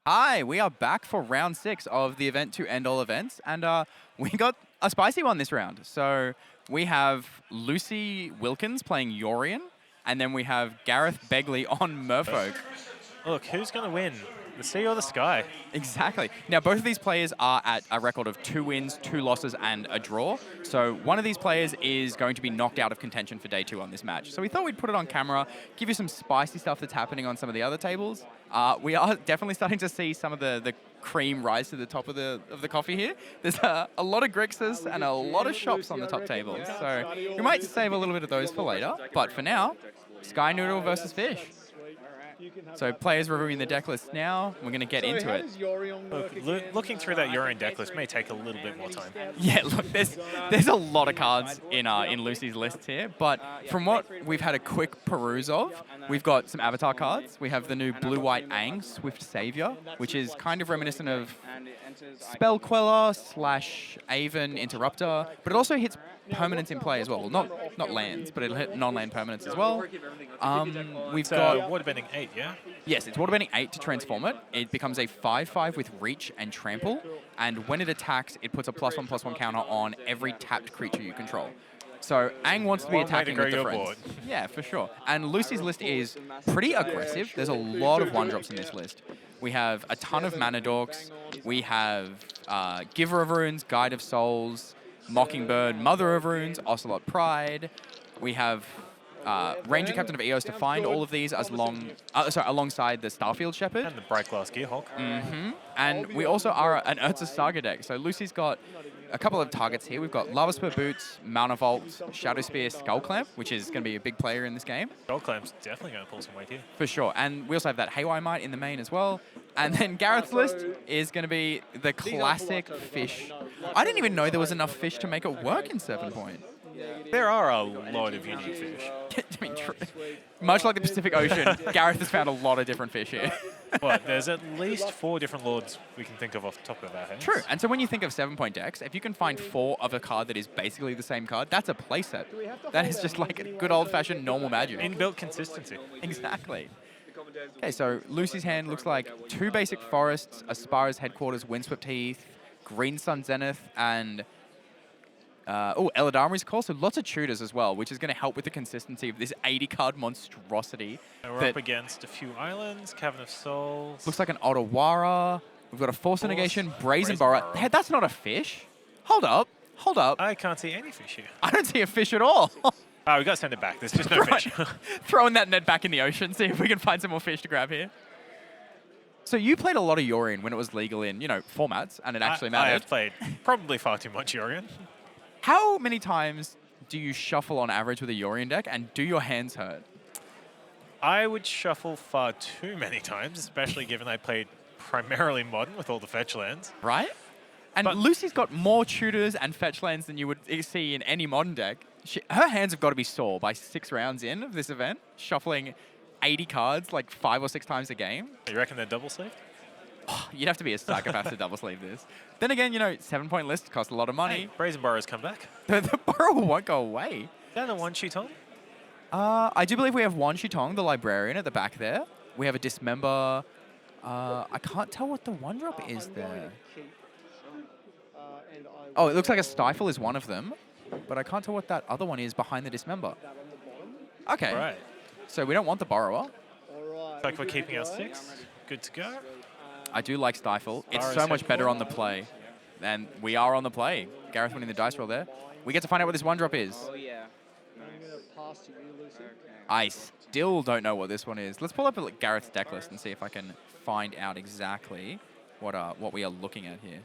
Hi, we are back for round 6 of the event to end all events, and we got a spicy one this round. So we have Lucy Wilkins playing Yorion, and then we have Gareth Begley on Merfolk. Look, who's going to win? The sea or the sky? Exactly. Now, both of these players are at a record of 2 wins, 2 losses, and a draw. So one of these players is going to be knocked out of contention for day 2 on this match. So we thought we'd put it on camera, give you some spicy stuff that's happening on some of the other tables. We are definitely starting to see some of the cream rise to the top of the coffee here. There's a lot of Grixes and a lot of shops on the top tables. So we might save a little bit of those for later. But for now, Sky Noodle versus Fish. So players reviewing the deck list now. We're going to get into it. Looking through that Yorion deck list may take a little bit more time. Yeah, look, there's a lot of cards in Lucy's lists here, but from what we've had a quick peruse of, we've got some avatar cards. We have the new blue-white Aang, Swift Savior, which is kind of reminiscent of Spell Queller / Aven Interrupter, but it also hits permanents in play as well. Well, not lands, but it'll hit non-land permanents as well. We've got Waterbending 8, yeah? Yes, it's Waterbending 8 to transform it. It becomes a 5/5 with Reach and Trample, and when it attacks, it puts a +1/+1 counter on every tapped creature you control. So Aang wants to be attacking with the friends. Yeah, for sure. And Lucy's list is pretty aggressive. There's a lot of 1-drops in this list. We have a ton of Mana Dorks. We have Giver of Runes, Guide of Souls, Mockingbird, Mother of Runes, Ocelot Pride. We have Ranger Captain of Eos to find all of these alongside the Starfield Shepherd. And the Bright Glass Gearhawk. And we also are an Urza Saga deck. So Lucy's got a couple of targets here. We've got Lava Spur Boots, Mana Vault, Shadow Spear, Skull Clamp, which is going to be a big player in this game. Skull Clamp's definitely going to pull some weight here. For sure. And we also have that Haywire Might in the main as well. And then Gareth's list is going to be the classic fish. I didn't even know there was enough fish to make it work in 7 Point. There are a lot of unique fish. I mean, much like the Pacific Ocean, Gareth has found a lot of different fish here. Well, there's at least 4 different lords we can think of off the top of our heads. True. And so when you think of 7 Point decks, if you can find 4 of a card that is basically the same card, that's a playset. That is just like good old-fashioned normal Magic. Inbuilt consistency. Exactly. Okay, so Lucy's hand looks like 2 basic forests, Aspara's Headquarters, Windswept Heath, Green Sun Zenith, and Eladamri's Call, so lots of tutors as well, which is going to help with the consistency of this 80-card monstrosity. And we're up against a few islands, Cavern of Souls. Looks like an Otawara. We've got a Force of Negation, Brazen Borrower. Hey, that's not a fish. Hold up. Hold up. I can't see any fish here. I don't see a fish at all. Oh, we got to send it back. There's just no fish. Throwing that net back in the ocean, see if we can find some more fish to grab here. So you played a lot of Yorion when it was legal in, formats, and it actually mattered. I have played probably far too much Yorion. How many times do you shuffle on average with a Yorion deck, and do your hands hurt? I would shuffle far too many times, especially given I played primarily Modern with all the fetch lands. Right? And Lucy's got more tutors and fetch lands than you would see in any Modern deck. Her hands have got to be sore by 6 rounds in of this event, shuffling 80 cards like 5 or 6 times a game. You reckon they're double sleeved? Oh, you'd have to be a psychopath to double sleeve this. Then again, 7 Point lists cost a lot of money. Hey, Brazen Borrower's come back. The Borrower won't go away. Is that a 1 Shitong? I do believe we have 1 Shitong, the Librarian, at the back there. We have a Dismember. I can't tell what the 1-drop is there. Oh, it looks like a Stifle is one of them, but I can't tell what that other one is behind the Dismember. Okay. Right. So we don't want the Borrower. Looks like we're keeping our 6. Good to go. I do like Stifle. It's so much better on the play. And we are on the play. Gareth winning the dice roll there. We get to find out what this 1-drop is. Oh, yeah. I still don't know what this one is. Let's pull up Gareth's deck list and see if I can find out exactly what we are looking at here.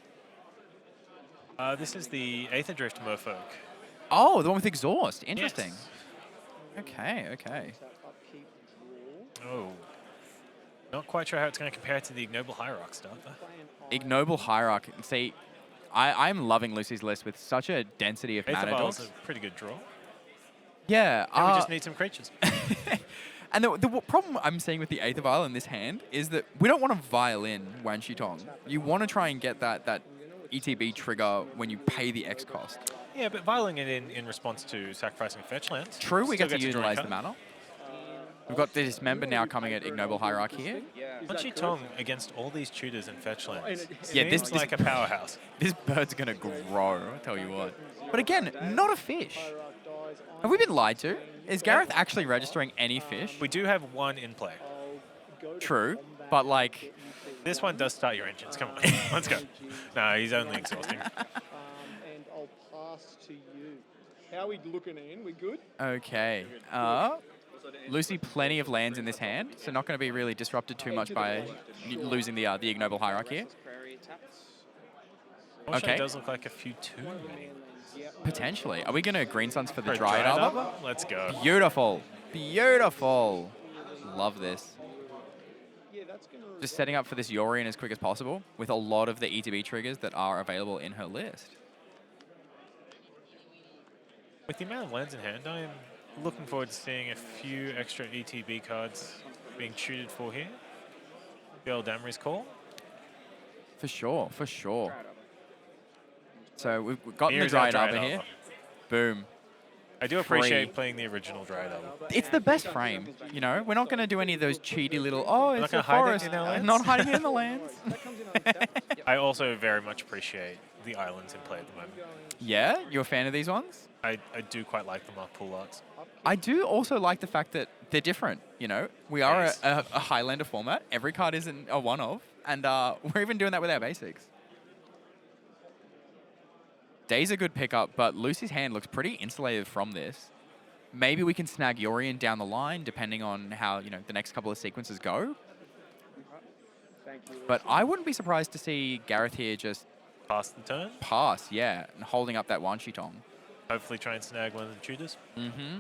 This is the Aether Drift Merfolk. Oh, the one with Exhaust. Interesting. Yes. Okay. Oh. Not quite sure how it's going to compare to the Ignoble Hierarch stuff. Ignoble Hierarch. See, I'm loving Lucy's list with such a density of mana Aether Vial's dogs. a pretty good draw. Yeah. And we just need some creatures. And the problem I'm seeing with the Aether Vial in this hand is that we don't want to vial in Wan Shitong. You want to try and get that ETB trigger when you pay the X cost. Yeah, but vialing it in response to sacrificing fetch lands. True, we get to utilize the mana. We've got the Dismember now coming at Ignoble Hierarchy here. Punchy Tong against all these tutors and fetch lands. Yeah, this Seems like a powerhouse. This bird's gonna grow, I'll tell you what. But again, not a fish. Have we been lied to? Is Gareth actually registering any fish? We do have one in play. True, but like... This one does start your engines. Come on, let's go. No, he's only exhausting. And I'll pass to you. How are we looking, Ian? We good? Okay. Lucy, plenty of lands in this hand, so not going to be really disrupted too much by losing the Ignoble Hierarchy here. Okay. It does look like a few too many. Potentially. Are we going to Green Suns for the Dryad Arbor? Let's go. Beautiful. Beautiful. Love this. Just setting up for this Yorion as quick as possible with a lot of the ETB triggers that are available in her list. With the amount of lands in hand, I am looking forward to seeing a few extra ETB cards being tutored for here. The old Damery's Call. For sure, for sure. So we've gotten the Dryad Arbor here. Boom. I do appreciate playing the original Dryad Arbor. It's the best frame, you know? We're not going to do any of those cheaty little, oh, it's a forest. Not hiding it in the lands. I also very much appreciate the islands in play at the moment. Yeah? You're a fan of these ones? I do quite like them off pool arts. I do also like the fact that they're different, you know? We are a Highlander format. Every card isn't a one-of, and we're even doing that with our basics. Day's a good pickup, but Lucy's hand looks pretty insulated from this. Maybe we can snag Yorion down the line, depending on how, you know, the next couple of sequences go. But I wouldn't be surprised to see Gareth here just... Pass the turn? Pass, yeah, and holding up that Wanshi Tong. Hopefully try and snag one of the tutors. Mm-hmm.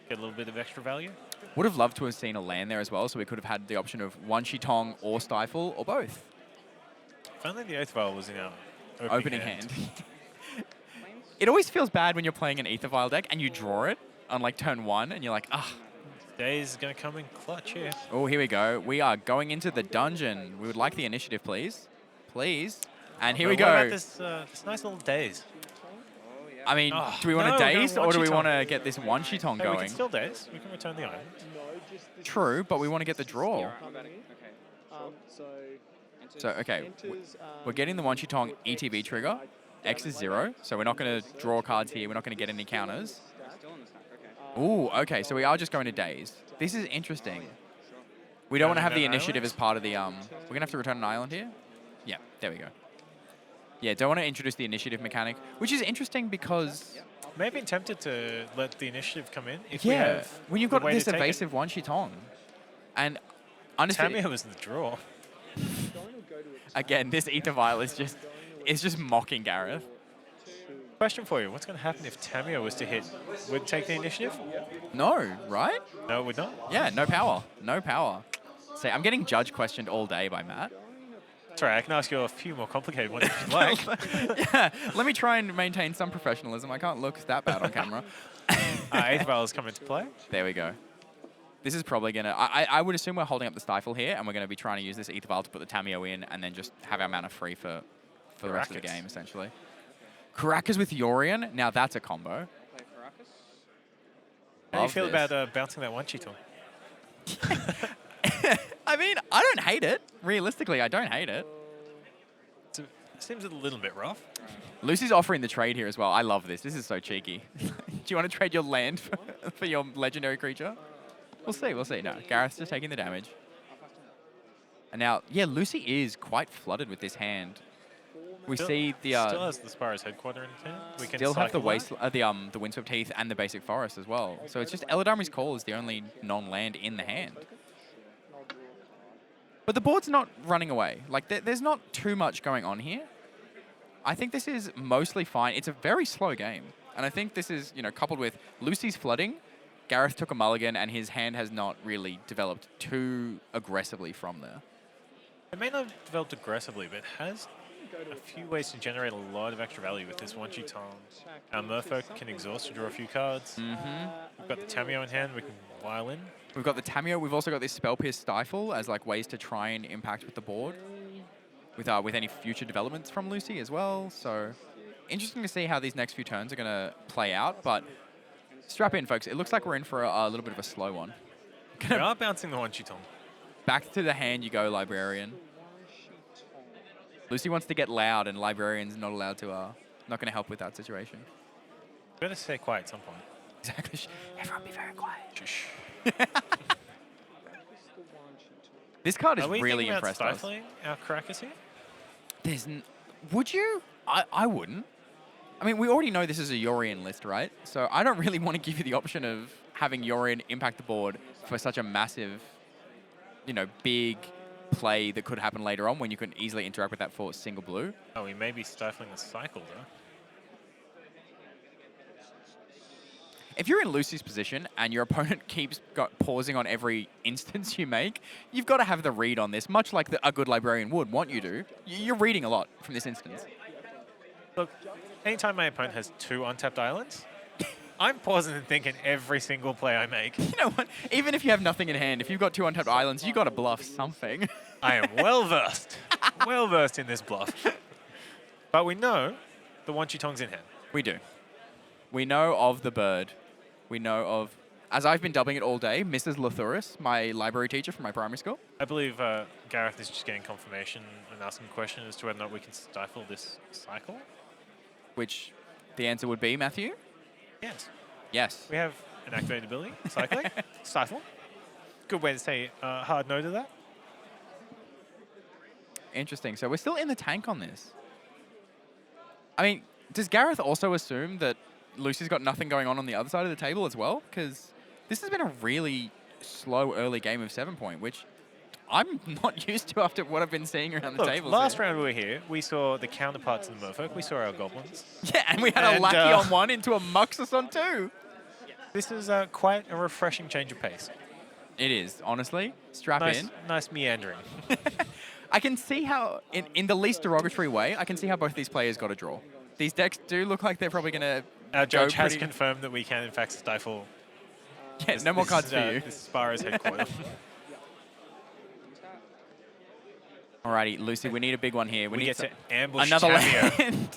Get a little bit of extra value. Would have loved to have seen a land there as well, so we could have had the option of Wanshi Tong or Stifle, or both. If only the 8th Vial was in our opening hand. It always feels bad when you're playing an Aether Vial deck and you draw it on like turn 1 and you're like, ah. Day's going to come in clutch here. Oh, here we go. We are going into the dungeon. We would like the initiative, please. Please. And here we go. What about this nice little Daze? I mean, do we want to Daze or do we want to get this Wanshi Tong going? We can still Daze. We can return the island. True, but we want to get the draw. So, okay. We're getting the Wanshi Tong ETB trigger. X is 0, so we're not going to draw cards here. We're not going to get any counters. Ooh, okay, so we are just going to Daze. This is interesting. We don't want to have the initiative as part of the... We're going to have to return an island here? Yeah, there we go. Yeah, don't want to introduce the initiative mechanic, which is interesting because... Maybe I'm tempted to let the initiative come in if yeah, we have when you've got this evasive Wanshi Tong. And honestly... Tamio was in the draw. Again, this Aether Vial is just mocking Gareth. Question for you. What's going to happen if Tamio was to hit? Would it take the initiative? No, right? No, it would not? Yeah, no power. No power. See, I'm getting judge questioned all day by Matt. Sorry, I can ask you a few more complicated ones if you'd like. Yeah, let me try and maintain some professionalism. I can't look that bad on camera. 8th Vial has come into play. There we go. This is probably going to... I would assume we're holding up the Stifle here, and we're going to be trying to use this Aether Vial to put the Tamio in, and then just have our mana free for the rest of the game, essentially. Caracas with Yorion. Now that's a combo. How do you feel about bouncing that Wanshi Tong? I mean, I don't hate it. Realistically, I don't hate it. It seems a little bit rough. Lucy's offering the trade here as well. I love this. This is so cheeky. Do you want to trade your land for your legendary creature? We'll see. We'll see. No, Gareth's just taking the damage. And now, yeah, Lucy is quite flooded with this hand. We see the still has the Spyro's Headquarter in hand. We can still have the the Windswept Heath and the basic forest as well. So it's just Eladamri's Call is the only non-land in the hand. But the board's not running away. Like there's not too much going on here. I think this is mostly fine. It's a very slow game, and I think this is coupled with Lucy's flooding. Gareth took a mulligan, and his hand has not really developed too aggressively from there. It may not have developed aggressively, but it has a few ways to generate a lot of extra value with this Wanshi Tong. Our Merfolk can exhaust to draw a few cards. We've got the Tamio in hand, we can wile in. We've got the Tamio, we've also got this Spell Pierce Stifle as like ways to try and impact with the board. With any future developments from Lucy as well. So interesting to see how these next few turns are going to play out, but strap in folks, it looks like we're in for a little bit of a slow one. We are bouncing the One Tong. Back to the hand you go, Librarian. Lucy wants to get loud, and Librarian's not allowed to. Not going to help with that situation. We're going to stay quiet at some point. Exactly. Everyone be very quiet. Shh. This card is Are we really thinking about impressed us. stifling our Caracas here? Would you? I wouldn't. I mean, we already know this is a Yorion list, right? So I don't really want to give you the option of having Yorion impact the board for such a massive, big play that could happen later on when you can easily interact with that for single blue. Oh, we may be stifling the cycle, though. If you're in Lucy's position and your opponent keeps pausing on every instance you make, you've got to have the read on this, much like a good Librarian would want you to. You're reading a lot from this instance. Look, anytime my opponent has 2 untapped islands, I'm pausing and thinking every single play I make. You know what? Even if you have nothing in hand, if you've got 2 untapped islands, you've got to bluff something. I am well-versed in this bluff. But we know the One Tong's in hand. We do. We know of the bird. We know of, as I've been dubbing it all day, Mrs. Lathuris, my library teacher from my primary school. I believe Gareth is just getting confirmation and asking a question as to whether or not we can stifle this cycle. Which the answer would be, Matthew? Yes. Yes. We have an activated ability, cycling, stifle. Good way to say hard no to that. Interesting. So we're still in the tank on this. I mean, does Gareth also assume that Lucy's got nothing going on the other side of the table as well? Because this has been a really slow early game of 7-point, which I'm not used to after what I've been seeing around the table. Last round we were here, we saw the counterparts of the Merfolk. We saw our goblins. Yeah, and we had a Lackey on 1 into a Muxus on 2. This is quite a refreshing change of pace. It is, honestly. Strap in. Nice meandering. I can see how, in the least derogatory way, I can see how both these players got a draw. These decks do look like they're probably going to Our judge has confirmed that we can, in fact, stifle. Yeah, no more cards for you. This is Sparrow's headquarters. Alrighty, Lucy, we need a big one here. We get to ambush another Tamio. land.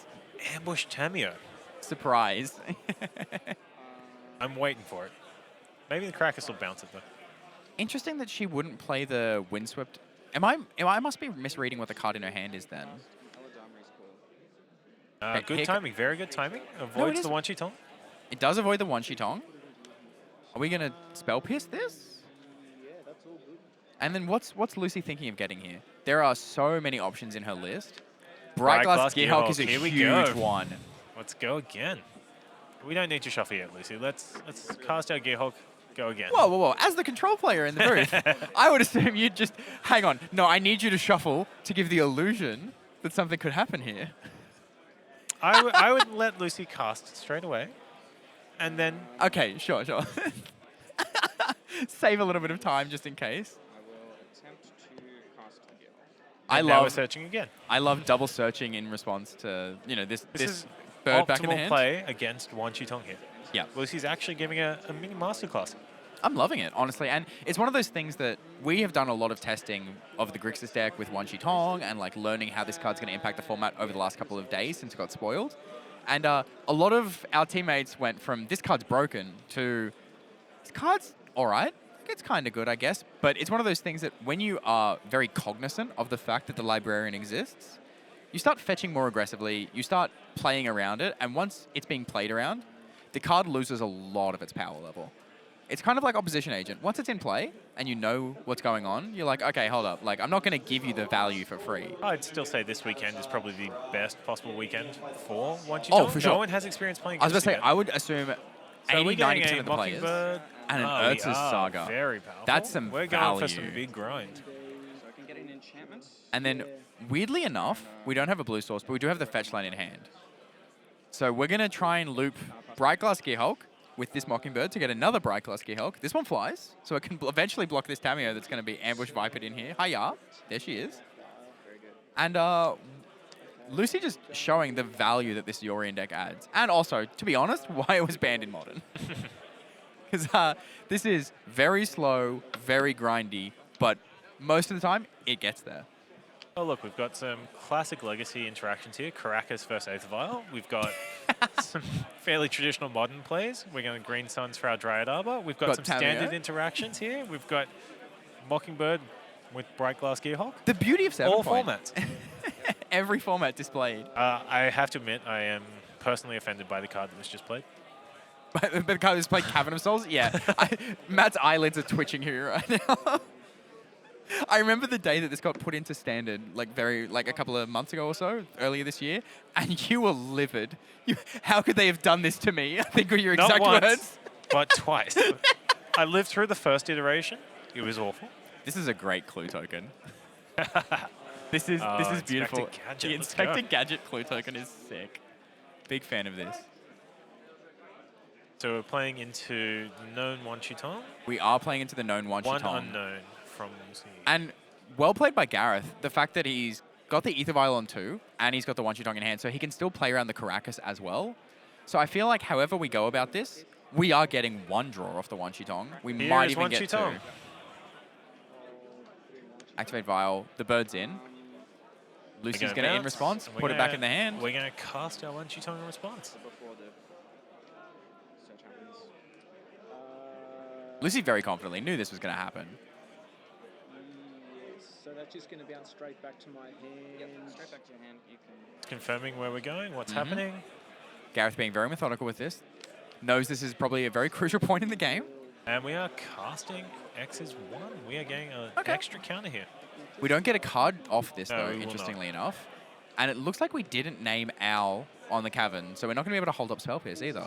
Ambush Tamio. Surprise. I'm waiting for it. Maybe the Caracas will bounce it, though. Interesting that she wouldn't play the Windswept. I must be misreading what the card in her hand is then. Good timing, very good timing. Avoids the One Tong. It does avoid the One Tong. Are we going to Spell Pierce this? Yeah, that's all good. And then what's Lucy thinking of getting here? There are so many options in her list. Bright Glass Gearhulk is a huge one. Let's go again. We don't need to shuffle yet, Lucy. Let's cast our Gearhulk, go again. Whoa. As the control player in the booth, I would assume you'd just, hang on. No, I need you to shuffle to give the illusion that something could happen here. I would let Lucy cast straight away, and then... Okay, sure. Save a little bit of time just in case. I will attempt to cast Gearhulk. Now we're searching again. I love double searching in response to, this is bird back in the optimal hand. play against One Tong here. Yeah. Lucy's actually giving a mini masterclass. I'm loving it, honestly. And it's one of those things that we have done a lot of testing of the Grixis deck with One Tong and learning how this card's going to impact the format over the last couple of days since it got spoiled. And a lot of our teammates went from this card's broken to this card's all right. It's kind of good, I guess. But it's one of those things that when you are very cognizant of the fact that the Librarian exists, you start fetching more aggressively, you start playing around it, and once it's being played around, the card loses a lot of its power level. It's kind of like Opposition Agent. Once it's in play and you know what's going on, you're like, okay, hold up. I'm not going to give you the value for free. I'd still say this weekend is probably the best possible weekend for One Tong. Oh, for sure. No one has experience playing I was against going to say, I would assume 80-90% of the players. And an Urza's Saga. Very powerful. That's some We're value. going for some big grind. So I can get an enchantment. And then, weirdly enough, we don't have a blue source, but we do have the fetch line in hand. So we're going to try and loop Bright Glass Gearhulk with this Mockingbird to get another Bright Glass Gearhulk. This one flies, so it can eventually block this Tamio that's going to be ambush vipered in here. Hiya. There she is. And Lucy just showing the value that this Yorion deck adds. And also, to be honest, why it was banned in Modern. Because this is very slow, very grindy, but most of the time, it gets there. Oh, look, we've got some classic Legacy interactions here. Caracas versus Aether Vial. We've got some fairly traditional modern plays. We're going Green Suns for our Dryad Arbor. We've got some Tamio. standard interactions here. We've got Mockingbird with Bright Glass Gearhawk. The beauty of 7 All point. formats. Every format displayed. I have to admit, I am personally offended by the card that was just played. But the card is played Cavern of Souls? Yeah. Matt's eyelids are twitching here right now. I remember the day that this got put into standard, like a couple of months ago or so, earlier this year, and you were livid. How could they have done this to me? I think were your exact Not once, words. but twice. I lived through the first iteration. It was awful. This is a great clue token. This is beautiful. Inspector Gadget, The let's go. Inspector Gadget clue token is sick. Big fan of this. So we're playing into known Wan Chitong. We are playing into the known Wan One Chitong. unknown from Z. And well played by Gareth. The fact that he's got the Ether Vial on 2, and he's got the Wan Chitong in hand, so he can still play around the Caracas as well. So I feel like however we go about this, we are getting 1 draw off the Wan Chitong. We Here might is even Wan get Chitong. 2. Activate Vial. The bird's in. Lucy's going to in bounce, response, and we're put it back gonna- in the hand. We're going to cast our Wan Chitong in response. Lucy very confidently knew this was going to happen. Yes, so that's just going to bounce straight back to my hand. Straight back to your hand. You can. Confirming where we're going, what's Mhm. happening. Gareth being very methodical with this. Knows this is probably a very crucial point in the game. And we are casting X's 1. We are getting an Okay. extra counter here. We don't get a card off this, No, though, we will interestingly not. enough. And it looks like we didn't name Owl on the Cavern, so we're not going to be able to hold up Spell Pierce either.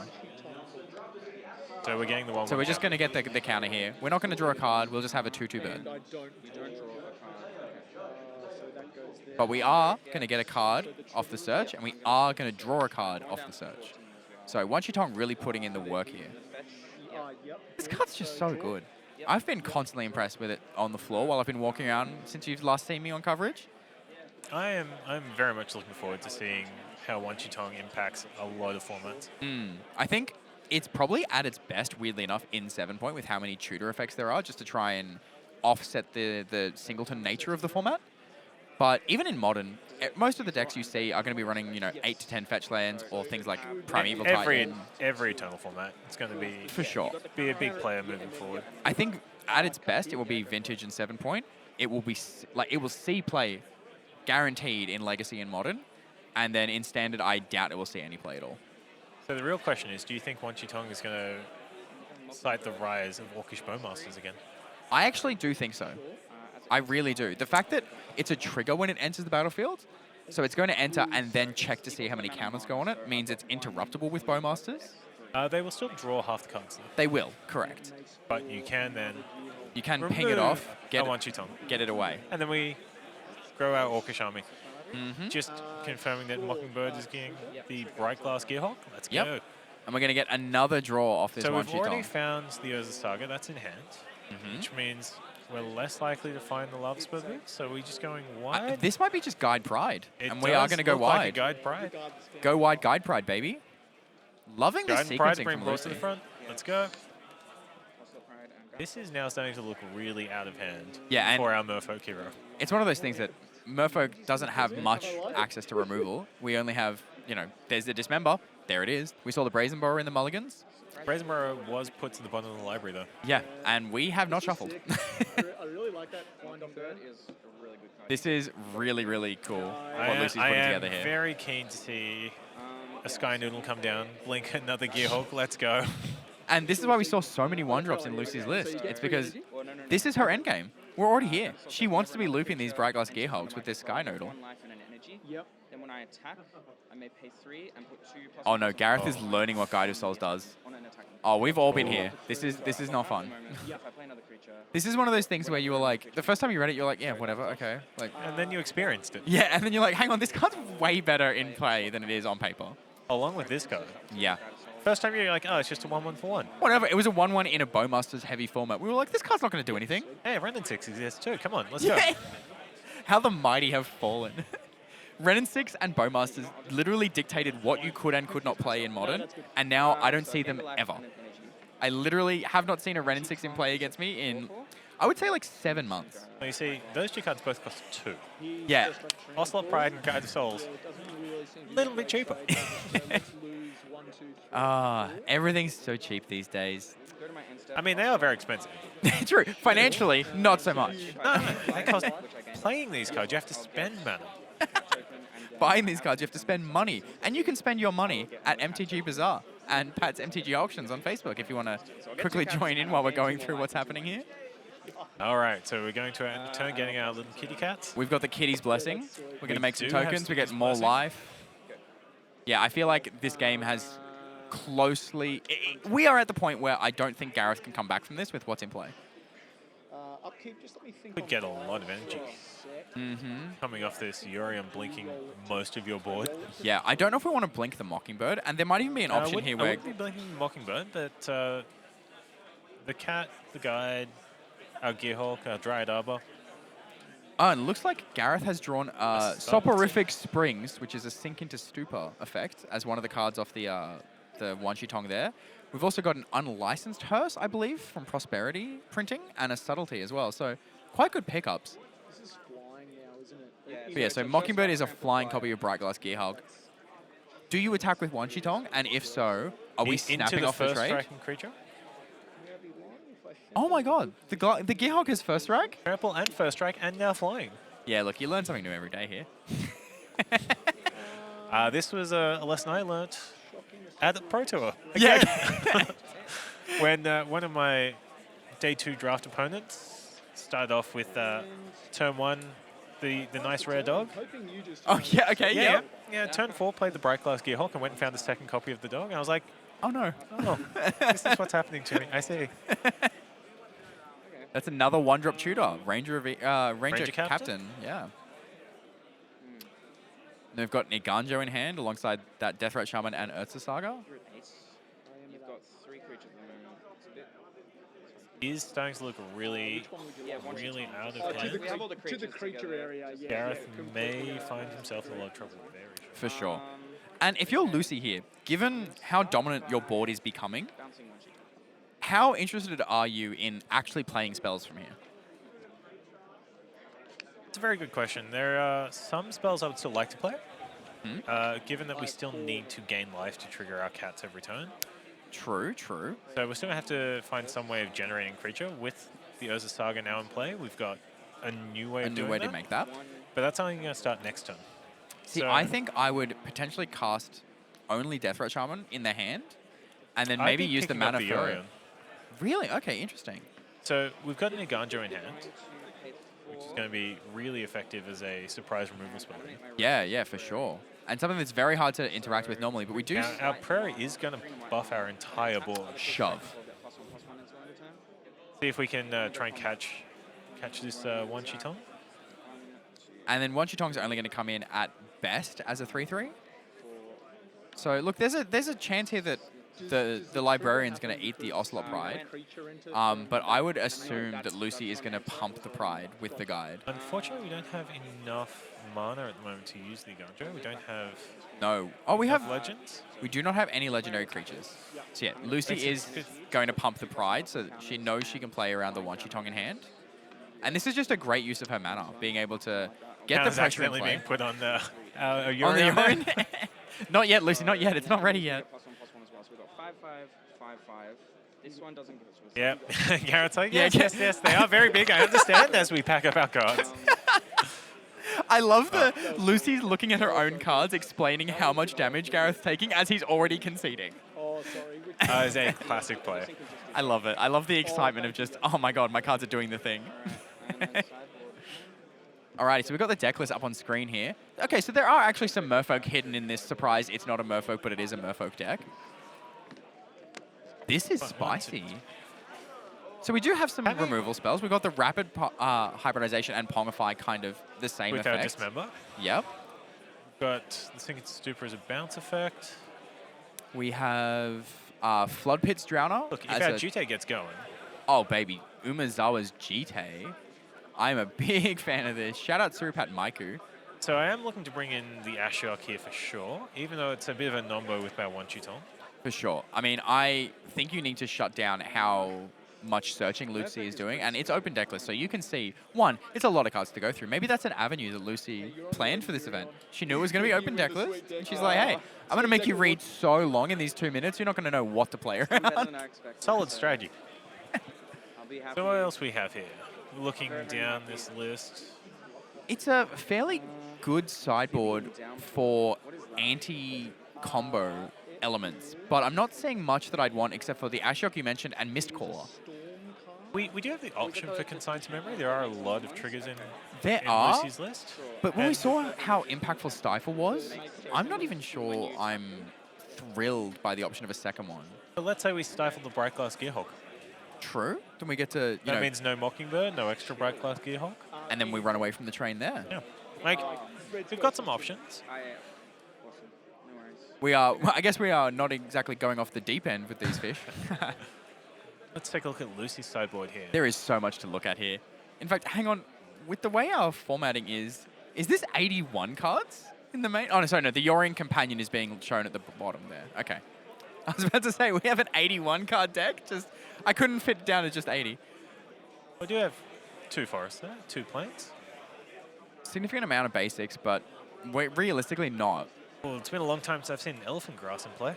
So we're getting the 1-1. So we're just going to get the counter here. We're not going to draw a card. We'll just have a 2/2 And bird. I don't. You don't draw a card. So that goes there. But we are going to get a card off the search, and we are going to draw a card off the search. So Wan Chitong really putting in the work here. Yep. This card's just so good. I've been constantly impressed with it on the floor while I've been walking around since you've last seen me on coverage. I'm very much looking forward to seeing how Wan Chitong impacts a lot of formats. I think it's probably at its best, weirdly enough, in 7 point with how many tutor effects there are, just to try and offset the singleton nature of the format. But even in Modern, most of the decks you see are going to be running, 8 to 10 fetch lands or things like Primeval Titan. Every Eternal format, it's going to be For sure. be a big player moving forward. I think at its best, it will be Vintage and 7 point. It will be it will see play guaranteed in Legacy and Modern, and then in Standard, I doubt it will see any play at all. So the real question is, do you think Wan Chitong is going to cite the rise of Orcish Bowmasters again? I actually do think so. I really do. The fact that it's a trigger when it enters the battlefield, so it's going to enter and then check to see how many counters go on it, means it's interruptible with Bowmasters. They will still draw half the cards, though. They will, correct. But you can then You can ping it off, a Wan Chitong, get it away. and then we grow our Orcish army. Mm-hmm. Just confirming that Mockingbird is getting the Bright Glass Gearhawk. Let's Yep. go. And we're going to get another draw off this So Wan we've already Chitong. found the Urza Saga. That's in hand, which means we're less likely to find the Lava Spur boots. So we're just going wide. This might be just Guide Pride, It and we are does going to go look like a wide. Guide Pride. Go wide, Guide Pride, baby. Loving the Guide Pride sequencing bring from balls to Lucy. the front. Let's go. Hostile Pride and This is now starting to look really out of hand Yeah, and- for our Merfolk hero. It's one of those things that Merfolk doesn't have much access to removal. We only have, there's the Dismember. There it is. We saw the Brazen Borer in the Mulligans. Brazen Borer was put to the bottom of the library, though. Yeah, and we have not shuffled. I really like that finding Third bird. is a really good card. This is really, really cool what I Lucy's am putting together here. very keen to see a Yeah, Sky Noodle come down, blink another Gearhawk. Let's go. And this is why we saw so many 1-drops in Lucy's list. It's because Well, no, no, no. this is her endgame. We're already here. She wants to be looping these Bright Glass Gearhogs with this Sky Noodle. One life and an energy. Yep. Then when I attack, I may pay 3 and put 2 plus Oh 1 no, plus Gareth 1 is learning what Guide of Souls does. on an attack. Oh, we've all been here. This is not fun. If I play another creature, This is one of those things where you were like, the first time you read it, you're like, yeah, whatever, okay. Like, And then you experienced it. yeah, and then you're like, hang on, this card's way better in play than it is on paper. Along with this card. Yeah. First time you're like, oh, it's just a 1/1 for 1. Whatever, it was a 1-1 in a Bowmasters heavy format. We were like, this card's not going to do anything. Hey, Renin 6 exists too. Come on, let's Yeah. go. How the mighty have fallen. Renin 6 and Bowmasters literally dictated what you could and could not play in Modern, and now I don't see them ever. I literally have not seen a Renin 6 in play against me in, I would say, like 7 months. Well, you see, those two cards both cost 2. Yeah. Ocelot Pride and Guide of Souls. It doesn't really seem to Little bit cheaper. 1, 2, 3. Everything's so cheap these days. Go to my end step. I mean, they are very expensive. True. Financially, not so much. No, they cost playing these cards. You have to spend mana. Buying these cards, you have to spend money. And you can spend your money at MTG Bazaar and Pat's MTG Auctions on Facebook if you want to quickly join in while we're going through what's happening here. All right, so we're going to our turn getting our little kitty cats. We've got the Kitty's Blessing. We're going to make some do have tokens. We get Kitty's more Blessing. life. Yeah, I feel like this game has closely... We are at the point where I don't think Gareth can come back from this with what's in play. Upkeep, just let me think. Could get a lot of energy coming off this Yorion blinking most of your board. Yeah, I don't know if we want to blink the Mockingbird, and there might even be an option here I where... would be blinking Mockingbird, but the cat, the guide, our Gearhawk, our Dryad Arbor. Oh, and it looks like Gareth has drawn Soporific Springs, which is a Sink into Stupor effect, as one of the cards off the Wanshi-Tong there. We've also got an Unlicensed Hearse, I believe, from Prosperity Printing, and a Subtlety as well. So quite good pickups. This is flying now, isn't it? But yeah, so Mockingbird is a flying copy of Bright Glass Gearhulk. Do you attack with Wanshi-Tong? And if so, are we snapping off the into the trade? first striking creature? Oh my god, the Gearhulk is first strike? Trample and first strike, and now flying. Yeah, look, you learn something new every day here. This was a lesson I learnt at the Pro Tour. Yeah. When one of my day 2 draft opponents started off with turn 1, the nice rare dog. Hoping you just Oh, yeah, okay, yeah. Yeah, turn 4 played the Bright Glass Gearhawk and went and found the second copy of the dog. And I was like, Oh no. oh, this is what's happening to me. I see. That's another 1-drop tutor. Ranger Captain? Captain, yeah. Then we've got Niganjo in hand alongside that Death Rat Shaman and Urza Saga. You're at 8. You've got 3 creatures at the moment. It's a bit... Is starting to look really out of to hand. We have all the the, to the creatures creature together. area, yeah. Gareth yeah, may completely. find himself in a lot of trouble very shortly. For sure. And if you're Lucy here, given how dominant your board is becoming, Bouncing one sheet. how interested are you in actually playing spells from here? It's a very good question. There are some spells I would still like to play, given that we still need to gain life to trigger our cats every turn. True, true. So we're still going to have to find some way of generating creature. With the Urza Saga now in play, we've got a new way A of new doing way that. to make that. But that's only going to start next turn. See, So I think I would potentially cast only Death Rat Shaman in the hand, and then I'd maybe be use the picking up mana the for... Yorion. Really? Okay, interesting. So we've got Niganjo in hand, which is going to be really effective as a surprise removal spell. Yeah, yeah, for sure. And something that's very hard to interact with normally, but we do... Now, our Prairie is going to buff our entire board. Shove. +1/+1 into end of turn. See if we can try and catch this one Chiton. And then Wanshi-Tong's only going to come in at best as a 3/3. So look, there's a chance here that the Librarian's going to eat the Ocelot Pride. But I would assume that Lucy is going to pump the Pride with the Guide. Unfortunately, we don't have enough mana at the moment to use the Niganjo. We don't have No. Oh, we have... legends. We do not have any legendary creatures. So yeah, Lucy Makes is sense. going to pump the Pride so that she knows she can play around the Wanshi-Tong in hand. And this is just a great use of her mana, being able to get the Counter's pressure in accidentally play. being put on the On the Yorion. Yorion? Not yet, Lucy, not yet. It's not ready yet. +1/+1 as well. So we've got 5/5, 5/5. This one doesn't give us wisdom. Yep. Garrett's like, Yeah, yes, they are very big. I understand as we pack up our cards. I love the Lucy's looking at her own cards, explaining how much damage Gareth's taking as he's already conceding. Oh, sorry. Is a classic play. I love it. I love the excitement of just, oh my god, my cards are doing the thing. And then sideboard. Alrighty, so we've got the deck list up on screen here. Okay, so there are actually some Merfolk hidden in this. Surprise, it's not a Merfolk, but it is a Merfolk deck. This is spicy. So we do have some removal spells. We've got the Rapid Hybridization and Pongify, kind of the same With our effect. Dismember. Yep. Got the Sinking Stupor as a bounce effect. We have Flood Pit's Drowner. Look, if as our a- Jite gets going, Oh, baby. Umazawa's Jite. I'm a big fan of this. Shout out Surupat Maiku. so I am looking to bring in the Ashiok here for sure, even though it's a bit of a nombo with our one Chiton. For sure. I mean, I think you need to shut down how much searching Lucy is doing, and it's open decklist, so you can see, one, it's a lot of cards to go through. Maybe that's an avenue that Lucy planned for this event. She knew it was going to be open decklist, and she's like, hey, I'm going to make you read so long in these 2 minutes, you're not going to know what to play around. Solid strategy. I'll be happy. So what else we have here? Looking down this list. It's a fairly good sideboard for anti-combo elements, but I'm not seeing much that I'd want except for the Ashiok you mentioned and Mistcaller. We do have the option for Consigned to Memory. There are a lot of triggers in are, Lucy's list. But when we saw how impactful Stifle was, I'm not even sure I'm thrilled by the option of a second one. But let's say we stifle the Bright Glass Gearhawk. True. Then we get to, That means no Mockingbird, no extra Bright Glass Gearhawk. and then we run away from the train there. Yeah. Like, we've got some options. Awesome. No worries. We are, I guess we are not exactly going off the deep end with these fish. Let's take a look at Lucy's sideboard here. There is so much to look at here. In fact, hang on. With the way our formatting is this 81 cards in the main? Oh, no, sorry, no. The Yorion Companion is being shown at the bottom there. Okay. I was about to say, we have an 81 card deck. I couldn't fit it down to just 80. We do have 2 forests there, 2 plains. Significant amount of basics, but realistically not. Well, it's been a long time since I've seen elephant grass in play.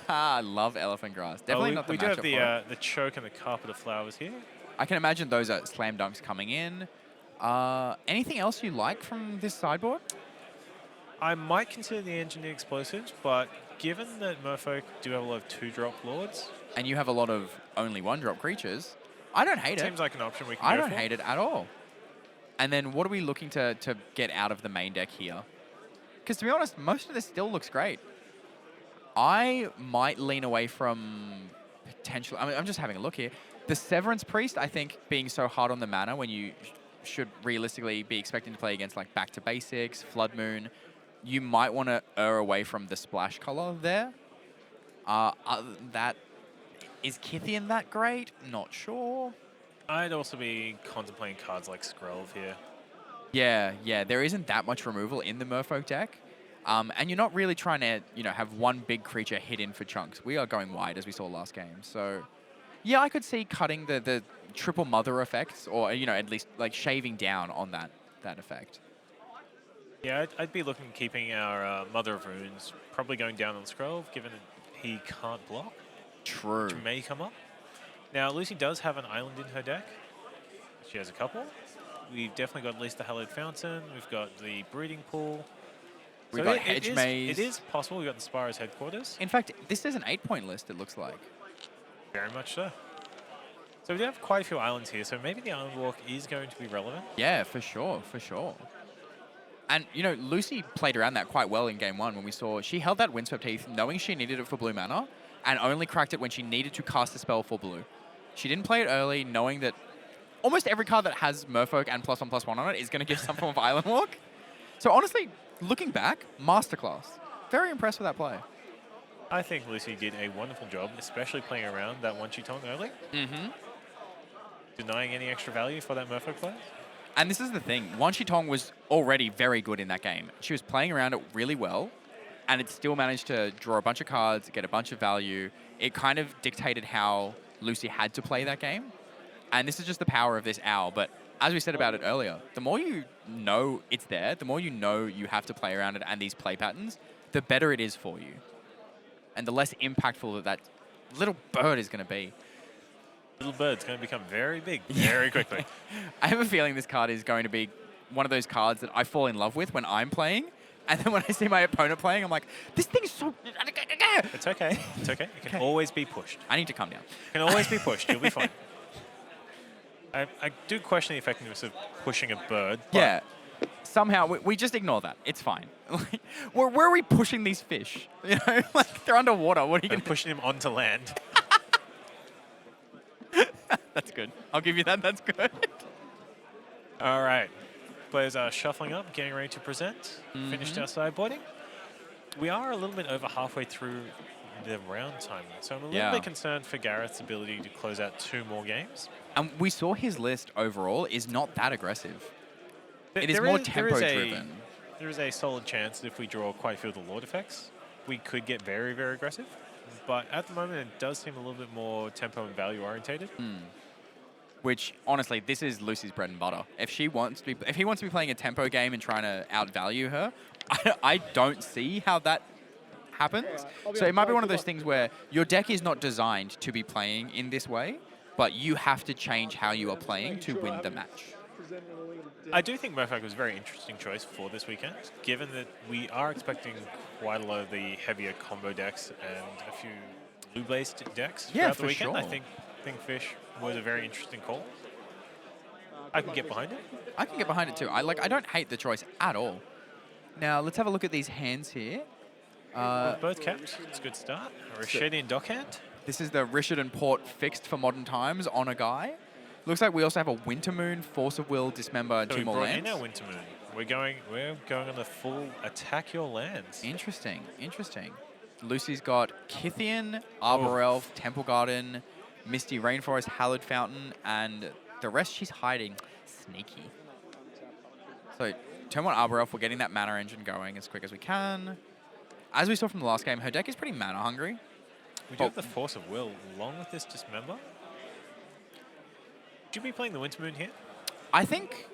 I love elephant grass. Definitely not the we do have matchup for the choke and the carpet of flowers here. I can imagine those are slam dunks coming in. Anything else you like from this sideboard? I might consider the engineered explosives, but given that Merfolk do have a lot of 2-drop lords, And you have a lot of only 1-drop creatures. I don't hate it. seems like an option we can I go don't for. hate it at all. And then what are we looking to get out of the main deck here? Because to be honest, most of this still looks great. I might lean away from potential. I mean, I'm just having a look here. The Severance Priest, I think, being so hard on the mana when you should realistically be expecting to play against like Back to Basics, Flood Moon, you might want to err away from the splash color there. Other than that, is Kithian that great? Not sure. I'd also be contemplating cards like Skrelv here. Yeah, there isn't that much removal in the Merfolk deck. And you're not really trying to, have one big creature hit in for chunks. We are going wide, as we saw last game. So, yeah, I could see cutting the triple mother effects, or, at least, like, shaving down on that effect. Yeah, I'd be looking at keeping our Mother of Runes, probably going down on Skrelv, given that he can't block, True. which may come up. Now, Lucy does have an island in her deck. She has a couple. We've definitely got at least the Hallowed Fountain. We've got the Breeding Pool. We've So got Hedge Maze. It is possible. We've got the Spyro's headquarters. In fact, this is an 8-point list, it looks like. Very much so. So we do have quite a few islands here, so maybe the Island Walk is going to be relevant. Yeah, for sure. And, Lucy played around that quite well in Game 1 when we saw she held that Windswept Heath knowing she needed it for blue mana and only cracked it when she needed to cast a spell for blue. She didn't play it early knowing that almost every card that has Merfolk and +1/+1 on it is going to give some form of Island Walk. So honestly, looking back, masterclass. Very impressed with that play. I think Lucy did a wonderful job, especially playing around that one Chitong early. Mm-hmm. Denying any extra value for that Merfolk play. And this is the thing. Wan Shitong was already very good in that game. She was playing around it really well, and it still managed to draw a bunch of cards, get a bunch of value. It kind of dictated how Lucy had to play that game. And this is just the power of this owl. But as we said about it earlier, the more you know it's there, the more you know you have to play around it and these play patterns, the better it is for you. And the less impactful that little bird is going to be. Little bird's going to become very big very quickly. I have a feeling this card is going to be one of those cards that I fall in love with when I'm playing. And then when I see my opponent playing, I'm like, this thing is so... It's okay. It's okay. It can always be pushed. I need to calm down. It can always be pushed. You'll be fine. I do question the effectiveness of pushing a bird. Yeah. Somehow, we just ignore that. It's fine. Where are we pushing these fish? Like, they're underwater. What are you going And to... pushing him onto land. That's good. I'll give you that. That's good. All right. Players are shuffling up, getting ready to present. Finished our sideboarding. We are a little bit over halfway through the round time, so I'm a little bit concerned for Gareth's ability to close out 2 more games. And we saw his list overall is not that aggressive. But It is more tempo-driven. There is a solid chance that if we draw quite a few of the Lord effects, we could get very, very aggressive. but at the moment it does seem a little bit more tempo and value orientated. Which, honestly, this is Lucy's bread and butter. If he wants to be playing a tempo game and trying to outvalue her, I don't see how that happens. So it might be one of those things where your deck is not designed to be playing in this way, but you have to change how you are playing to win the match. I do think Merfolk was a very interesting choice for this weekend, given that we are expecting quite a lot of the heavier combo decks and a few blue-based decks throughout the weekend. Sure. I think Fish was a very interesting call. I can get behind it. I can get behind it too. I don't hate the choice at all. Now, let's have a look at these hands here. Both capped. It's a good start. A Rashadian Dockhand. This is the Richard and Port fixed for modern times on a guy. Looks like we also have a Winter Moon, Force of Will, Dismember, and So two we more brought lands. in our Winter Moon. We're going on the full attack your lands. Interesting. Lucy's got Kithian, Arbor Elf, Temple Garden, Misty Rainforest, Hallowed Fountain, and the rest she's hiding. Sneaky. So, turn 1 Arbor Elf, we're getting that mana engine going as quick as we can. As we saw from the last game, her deck is pretty mana hungry. We do have the Force of Will along with this Dismember. Should you be playing the Winter Moon here? I think,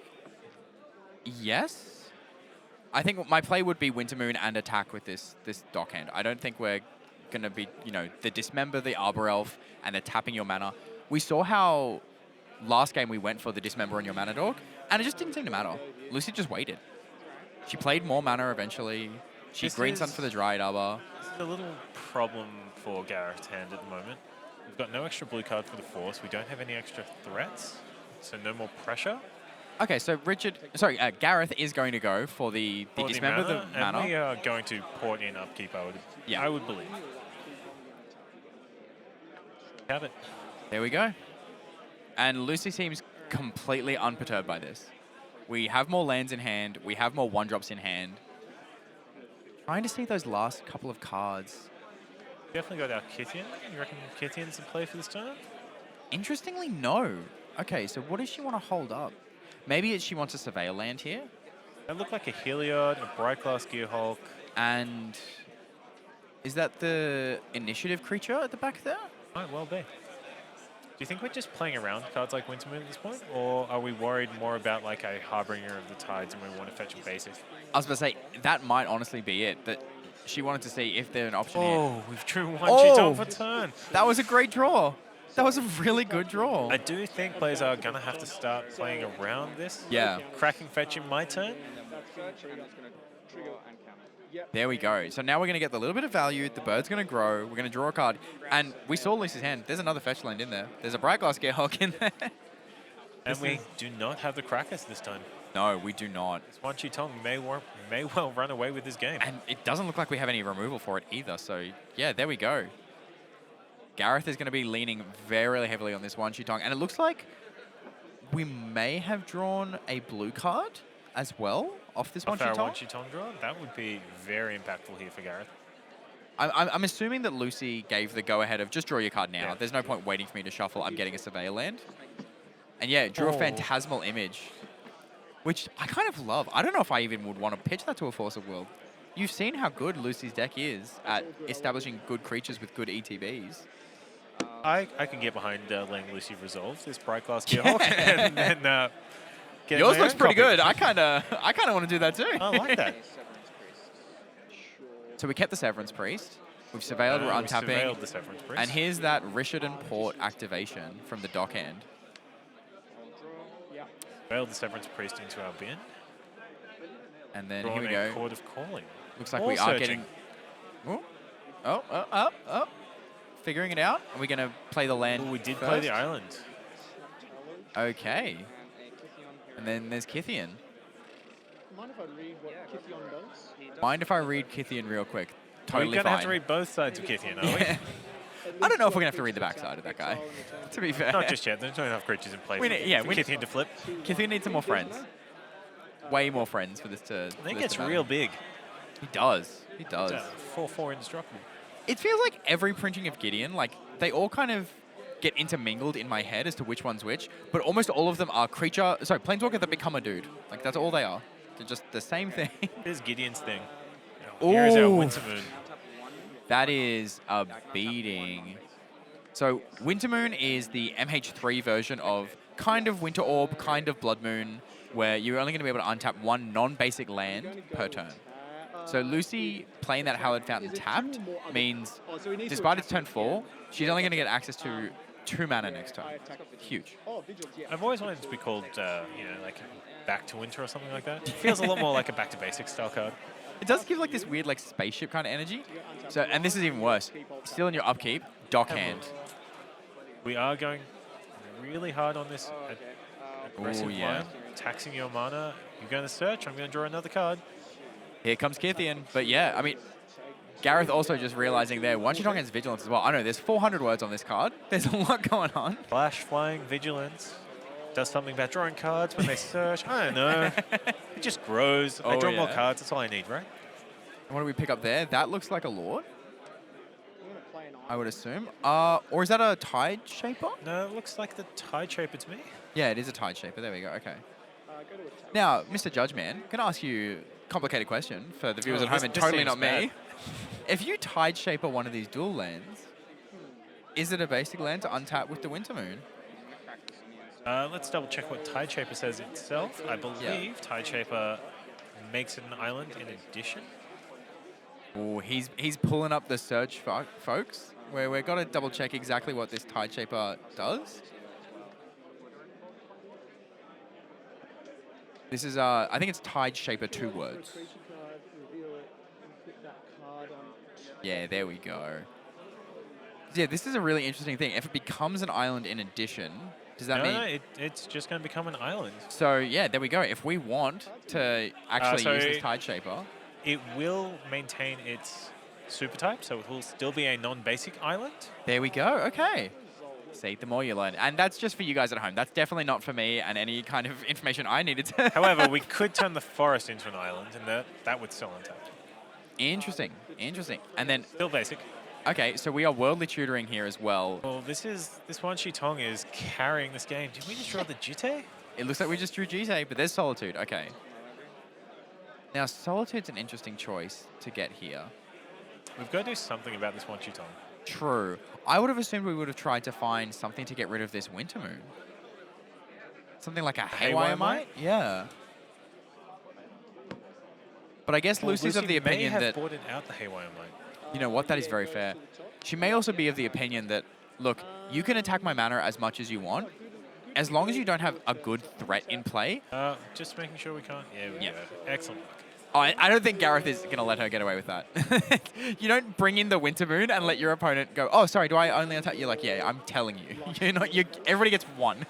yes. I think my play would be Winter Moon and attack with this Dockhand. I don't think we're going to be, the Dismember, the Arbor Elf, and the tapping your mana. We saw how last game we went for the Dismember on your mana dog, and it just didn't seem to matter. Lucy just waited. She played more mana eventually. She green sun for the Dryad Arbor. This is a little problem for Gareth's hand at the moment. We've got no extra blue card for the Force. We don't have any extra threats, so no more pressure. Okay, so Gareth is going to go for the Dismember the mana. And we are going to port in upkeep, I would believe. Have it. There we go. And Lucy seems completely unperturbed by this. We have more lands in hand. We have more 1-drops in hand. Trying to see those last couple of cards. Definitely got our Kithian. You reckon Kithian's in play for this turn? Interestingly, no. Okay, so what does she want to hold up? Maybe she wants a Surveyor land here. That looked like a Heliod, a Bright Glass Gearhulk. And is that the initiative creature at the back there? Might well be. Do you think we're just playing around cards like Winter Moon at this point? Or are we worried more about like a Harbinger of the Tides and we want to fetch a basic? I was about to say, that might honestly be it. That she wanted to see if there's an option here. Oh, we've drew one Cheeton per turn. That was a great draw. That was a really good draw. I do think players are going to have to start playing around this. Yeah. Cracking fetch in my turn. There we go. So now we're going to get the little bit of value. The bird's going to grow. We're going to draw a card. And we saw Lucy's hand. There's another fetch land in there. There's a Bright Glass Gearhulk in there. And we do not have the Krakers this time. No, we do not. Wan Chi-Tong may well run away with this game. And it doesn't look like we have any removal for it either. So, yeah, there we go. Gareth is going to be leaning very heavily on this Wan Chi-Tong. And it looks like we may have drawn a blue card as well off this Wan Chi-Tong. Wan Chi-Tong draw? That would be very impactful here for Gareth. I'm assuming that Lucy gave the go-ahead of just draw your card now. Yeah. There's no point waiting for me to shuffle. I'm getting a Surveyor land. And yeah, drew a Phantasmal Image, which I kind of love. I don't know if I even would want to pitch that to a Force of Will. You've seen how good Lucy's deck is at establishing good creatures with good ETBs. I can get behind letting Lucy resolve this Bright Glass Gearhulk and then get Yours my looks own pretty copy. good. I kind of want to do that too. I like that. So we kept the Severance Priest. We've surveilled, we're We surveilled untapping. the Severance Priest. And here's that Richard and Port activation from the Dockhand. Surveilled the Severance Priest into our bin. And then Drawn here we a go. Chord of Calling. Looks like Ball we are searching. getting... Oh. Figuring it out. Are we going to play the land Ooh, we did first? play the island. Okay. And then there's Kithian. Mind if I read what Kithion does? Mind if I read Kithian real quick? Totally We're going to fine. have to read both sides of Kithian, are Yeah. I don't know if we're going to have to read the backside of that guy, to be fair. we? Not just yet. There's not enough creatures in play We for, need- yeah, for we need- Kithian to flip. Kithian needs some more friends. Way more friends for this to... I think it's real big. He does. He does. 4/4 indestructible. It feels like every printing of Gideon, like, they all kind of get intermingled in my head as to which one's which, but almost all of them are planeswalker that become a dude. Like, that's all they are. They're just the same thing. Here's Gideon's thing. Here is our Ooh. Winter Moon. That is a beating. So Wintermoon is the MH3 version of kind of Winter Orb, kind of Blood Moon, where you're only going to be able to untap one non-basic land per turn. So Lucy playing that Hallowed Fountain tapped means, despite its turn 4, she's only going to get access to 2 mana next turn. Huge. I've always wanted it to be called, like Back to Winter or something like that. It feels a lot more like a Back to Basics style card. It does give like this weird like spaceship kind of energy. So, and this is even worse. Still in your upkeep, dock hand. We are going really hard on this aggressive yeah. line. Taxing your mana. You're going to search. I'm going to draw another card. Here comes Kithian. But yeah, I mean, Gareth also just realizing there, once you're talking against Vigilance as well, I know there's 400 words on this card. There's a lot going on. Flash, Flying, Vigilance. Does something about drawing cards when they search. I don't know. It just grows. I draw more cards. That's all I need, right? And what do we pick up there? That looks like a Lord, I would assume. Or is that a Tide Shaper? No, it looks like the Tide Shaper to me. Yeah, it is a Tide Shaper. There we go. Okay. Now, Mr. Judgeman, can I ask you a complicated question for the viewers at home and totally not me? If you Tide Shaper one of these dual lands, is it a basic land to untap with the Wintermoon? Let's double check what Tide Shaper says itself. I believe Tide Shaper makes it an island in addition. Oh, he's pulling up the search, folks. Where we've got to double check exactly what this Tide Shaper does. This is, I think it's Tide Shaper 2 words. Yeah, there we go. Yeah, this is a really interesting thing. If it becomes an island in addition, does that mean... No, it's just going to become an island. So, yeah, there we go. If we want to actually use this Tide Shaper... It will maintain its super type, so it will still be a non-basic island. There we go. Okay. See, the more you learn. And that's just for you guys at home. That's definitely not for me and any kind of information I needed to... However, we could turn the forest into an island, and that would still untap. Interesting. Interesting. And then... Still basic. Okay, so we are worldly tutoring here as well. Well, this Wan Shi Tong is carrying this game. Did we just draw the Jite? It looks like we just drew Jite, but there's Solitude. Okay. Now, Solitude's an interesting choice to get here. We've got to do something about this Wan Shi Tong. True. I would have assumed we would have tried to find something to get rid of this Wintermoon. Something like a Haywire Might? Yeah. But I guess Lucy's of the opinion that... Lucy may have bought it out the Haywire Might. You know what? That is very fair. She may also be of the opinion that, look, you can attack my mana as much as you want, as long as you don't have a good threat in play. Just making sure we can't... Yeah, we go. Excellent work. Oh, I don't think Gareth is going to let her get away with that. You don't bring in the Wintermoon and let your opponent go, oh, sorry, do I only attack? You're like, yeah, I'm telling you. Everybody gets 1.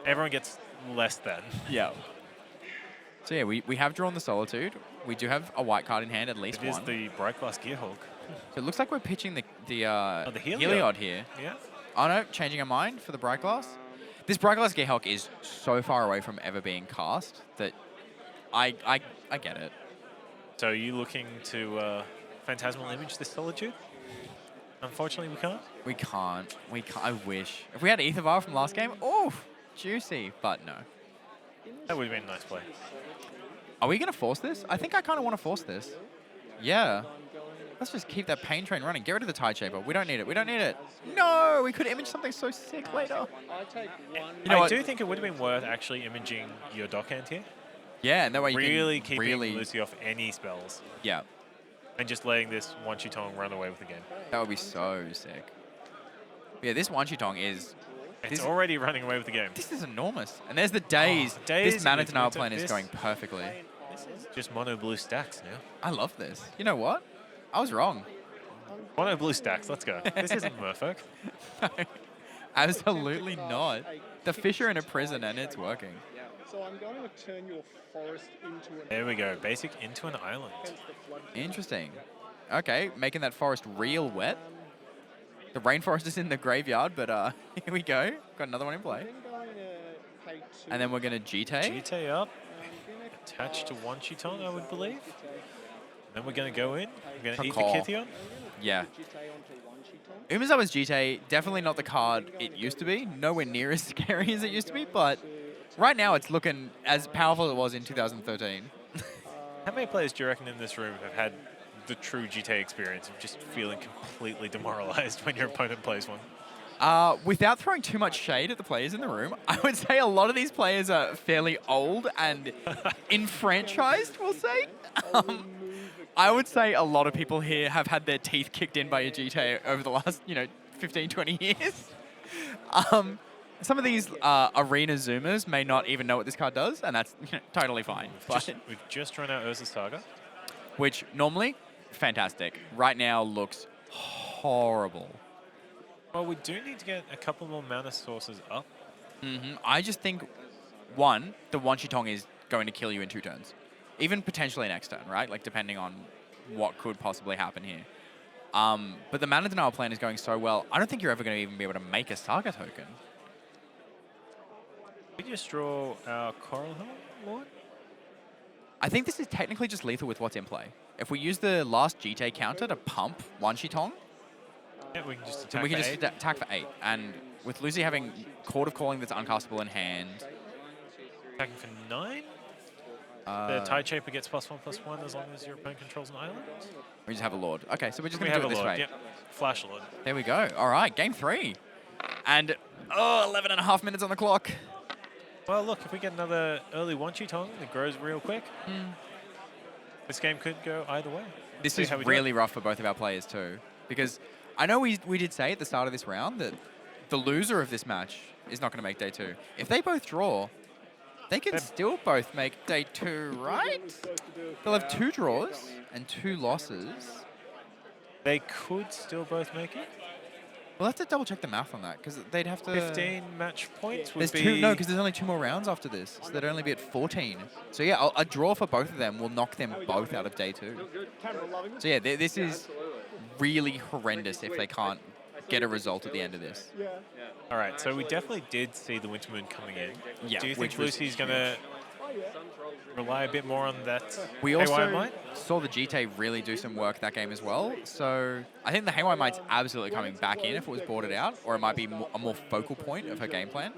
Everyone gets less than. Yeah. So yeah, we have drawn the Solitude. We do have a white card in hand, at least one. It is the Bright Glass Gearhulk. So it looks like we're pitching the Heliod. Heliod here. Yeah. Oh no, changing our mind for the Bright Glass. This Bright Glass Gearhulk is so far away from ever being cast that I get it. So are you looking to Phantasmal Image this Solitude? Unfortunately, we can't. We can't. I wish. If we had Aethervar from last game, oh, juicy. But no. That would have been a nice play. Are we going to force this? I think I kind of want to force this. Yeah. Let's just keep that pain train running. Get rid of the Tide Shaper. We don't need it. We don't need it. No, we could image something so sick later. I do think it would have been worth actually imaging your dockhand here. Yeah, and that way you really can keeping Lucy off any spells. Yeah. And just letting this Wan Shi Tong run away with the game. That would be so sick. Yeah, this Wan Shi Tong is... It's already running away with the game. This is enormous. And there's the Daze. This Mana Denial plan is going perfectly. This is just mono blue stacks now. I love this. You know what? I was wrong. Mono blue stacks, let's go. This isn't Merfolk. No, absolutely not. The fish are in a prison and it's working. So I'm going to turn your forest into an... There we go. Basic into an island. Interesting. Okay, making that forest real wet. The rainforest is in the graveyard, but here we go. Got another one in play. And then we're going to Jite. Jite up. Attached to Wan Shi Tong, I would believe. Then we're going to go in. We're going to eat the Kithion. Yeah. Umezawa's Jite, definitely not the card it used to be. Nowhere near as scary as it used to be, but right now it's looking as powerful as it was in 2013. How many players do you reckon in this room have had the true GTA experience of just feeling completely demoralized when your opponent plays one. Without throwing too much shade at the players in the room, I would say a lot of these players are fairly old and enfranchised, we'll say. I would say a lot of people here have had their teeth kicked in by a GTA over the last, 15, 20 years. Some of these arena zoomers may not even know what this card does, and that's totally fine. We've just run out Urza Saga. Which normally, fantastic. Right now looks horrible. Well, we do need to get a couple more mana sources up. I just think, one, the Wanchitong is going to kill you in 2 turns. Even potentially next turn, right? Like, depending on what could possibly happen here. But the mana denial plan is going so well, I don't think you're ever going to even be able to make a Saga token. We just draw our Coral Lord? I think this is technically just lethal with what's in play. If we use the last GTA counter to pump Wanchitong, yeah, we can just attack we can for just 8. attack for 8. And with Lucy having Court of Calling that's uncastable in hand... Attacking for 9? The Tide Shaper gets +1/+1 as long as your opponent controls an island? We just have a Lord. Okay, so we're just We going to have do a it this Lord, way. yep. Flash Lord. There we go. All right, game 3. And, 11 and a half minutes on the clock. Well, look, if we get another early Wanchitong that grows real quick, this game could go either way. This is really rough for both of our players too, because I know we did say at the start of this round that the loser of this match is not going to make day 2. If they both draw, they can still both make day 2, right? They'll have 2 draws and 2 losses. They could still both make it. We'll have to double check the math on that, because they'd have to... 15 match points would There's be... 2, no, because there's only 2 more rounds after this, so they'd only be at 14. So yeah, a draw for both of them will knock them both out of day 2. So yeah, this is really horrendous if they can't get a result at the end of this. All right, so we definitely did see the Winter Moon coming in. Yeah, do you which think was Lucy's going to rely a bit more on that We Haywire also Might? saw the GTA really do some work that game as well. So I think the Haywire Might's absolutely coming back in if it was boarded out, or it might be a more focal point of her game plan.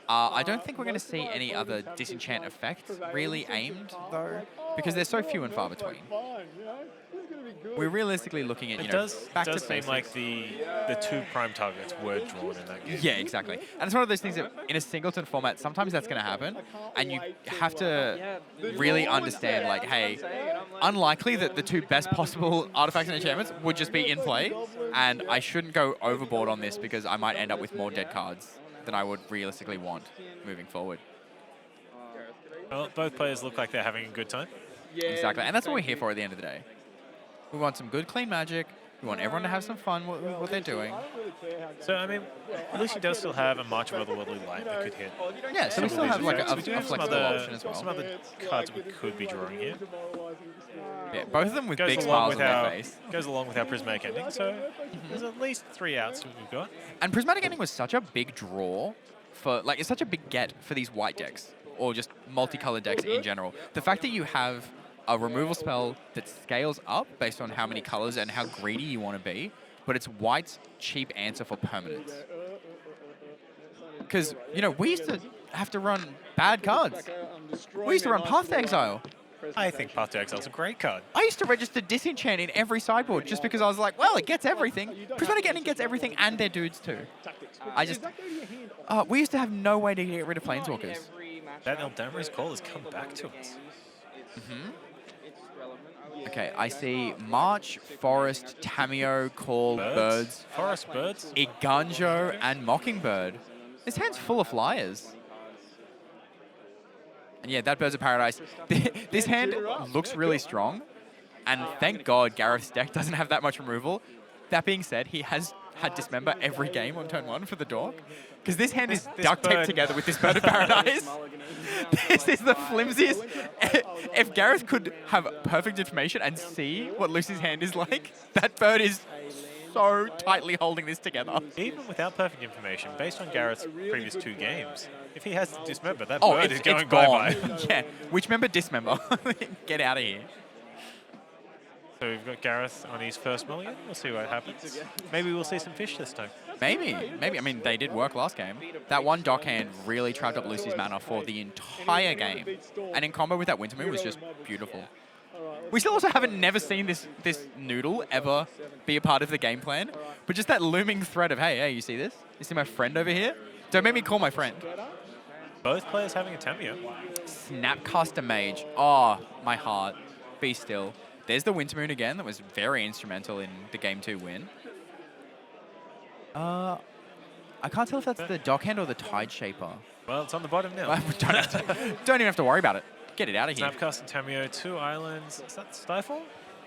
I don't think we're going to see any other disenchant effect really aimed, though, because they're so few and far between. We're realistically looking at, It back does to seem basics. like the 2 prime targets were drawn in that game. Yeah, exactly. And it's one of those things that in a singleton format, sometimes that's going to happen, and you have to really understand, like, hey, unlikely that the 2 best possible artifacts and enchantments would just be in play, and I shouldn't go overboard on this because I might end up with more dead cards than I would realistically want moving forward. Well, both players look like they're having a good time. Exactly, and that's what we're here for at the end of the day. We want some good, clean magic. We want everyone to have some fun with what they're doing. So, I mean, Lucy does still have a March of Otherworldly Light that could hit. Yeah, so we still have like a flexible option as some well. other cards we could be drawing here. Yeah, both of them with Goes big along smiles with on their our face. goes along with our Prismatic Ending, so there's at least 3 outs that we've got. And Prismatic Ending was such a big draw for, like, it's such a big get for these white decks, or just multicolored decks in general. The fact that you have a removal spell that scales up based on how many colors and how greedy you want to be, but it's white's cheap answer for permanence. Because, we used to have to run bad cards. We used to run Path to Exile. I think Path to Exile is a great card. I used to register Disenchant in every sideboard just because I was like, well, it gets everything. Prismatic Ending gets everything and their dudes too. We used to have no way to get rid of Planeswalkers. That Eldamri's Call has come back to us. Okay, I see March, Forest, Tameo, Call, Birds, Forest Birds. Iganjo, and Mockingbird. This hand's full of flyers. And yeah, that Birds of Paradise. This hand looks really strong, and thank God Gareth's deck doesn't have that much removal. That being said, he has had Dismember every game on turn 1 for the Dork, because this hand is duct taped together with this Bird of Paradise. This is the flimsiest. If Gareth could have perfect information and see what Lucy's hand is like, that bird is so tightly holding this together. Even without perfect information, based on Gareth's previous 2 games, if he has to Dismember, that bird is going bye-bye. Yeah, which member Dismember? Get out of here. So we've got Gareth on his first mulligan. We'll see what happens. Maybe we'll see some fish this time. Maybe. I mean, they did work last game. That one dock hand really trapped up Lucy's mana for the entire game. And in combo with that Winter Moon was just beautiful. We still also haven't never seen this noodle ever be a part of the game plan, but just that looming threat of, hey, you see this? You see my friend over here? Don't make me call my friend. Both players having a Tamio. Snapcaster Mage. Oh, my heart. Be still. There's the Wintermoon again that was very instrumental in the Game 2 win. I can't tell if that's the Dockhand or the Tide Shaper. Well, it's on the bottom now. Don't even have to worry about it. Get it out of here. Snapcaster Tamio, 2 islands. Is that Stifle?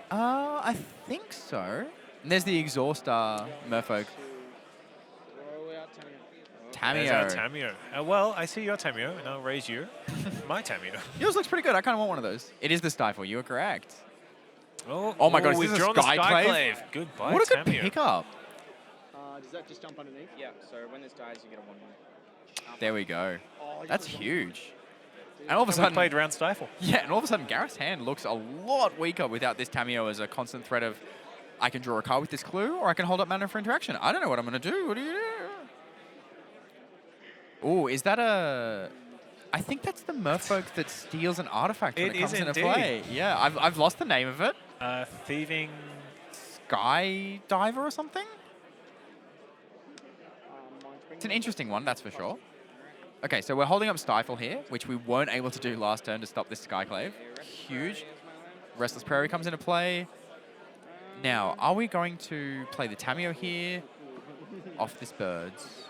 I think so. And there's the Exhauster Merfolk. There's our Tamio. Well, I see your Tamio, and I'll raise you. My Tamio. Yours looks pretty good. I kind of want one of those. It is the Stifle. You are correct. Oh my God, is we've this a drawn the Skyclave? Skyclave. Goodbye, What a good Tamio. pickup. Does that just jump underneath? Yeah, so when this dies, you get a 1-1. There we go. Oh, That's huge. And all of a And we sudden, played around Stifle. yeah, and all of a sudden, Gareth's hand looks a lot weaker without this Tamio as a constant threat of, I can draw a card with this clue, or I can hold up mana for interaction. I don't know what I'm going to do. What do you do? Oh, is that a... I think that's the Merfolk that steals an artifact when it comes into play. Yeah, I've lost the name of it. Thieving... Sky Diver or something? It's an interesting one, that's for sure. Okay, so we're holding up Stifle here, which we weren't able to do last turn to stop this Skyclave. Huge. Restless Prairie comes into play. Now, are we going to play the Tamio here off this Birds?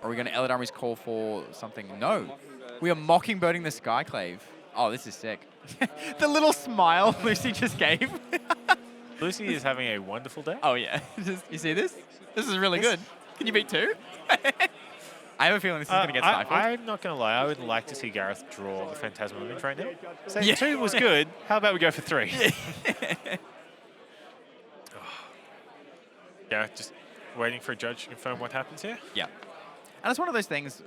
Or are we going to Eladamri's Call for something? No. We are Mockingbirding the Skyclave. Oh, this is sick. The little smile Lucy just gave. Lucy is having a wonderful day. Oh, yeah. You see this? This is really good. Can you beat 2? I have a feeling this is going to get stifled. I'm not going to lie. I would like to see Gareth draw the Phantasmal Image right now. Saying Yeah. 2 was good. How about we go for 3? Gareth just waiting for a judge to confirm what happens here. Yeah. And it's one of those things,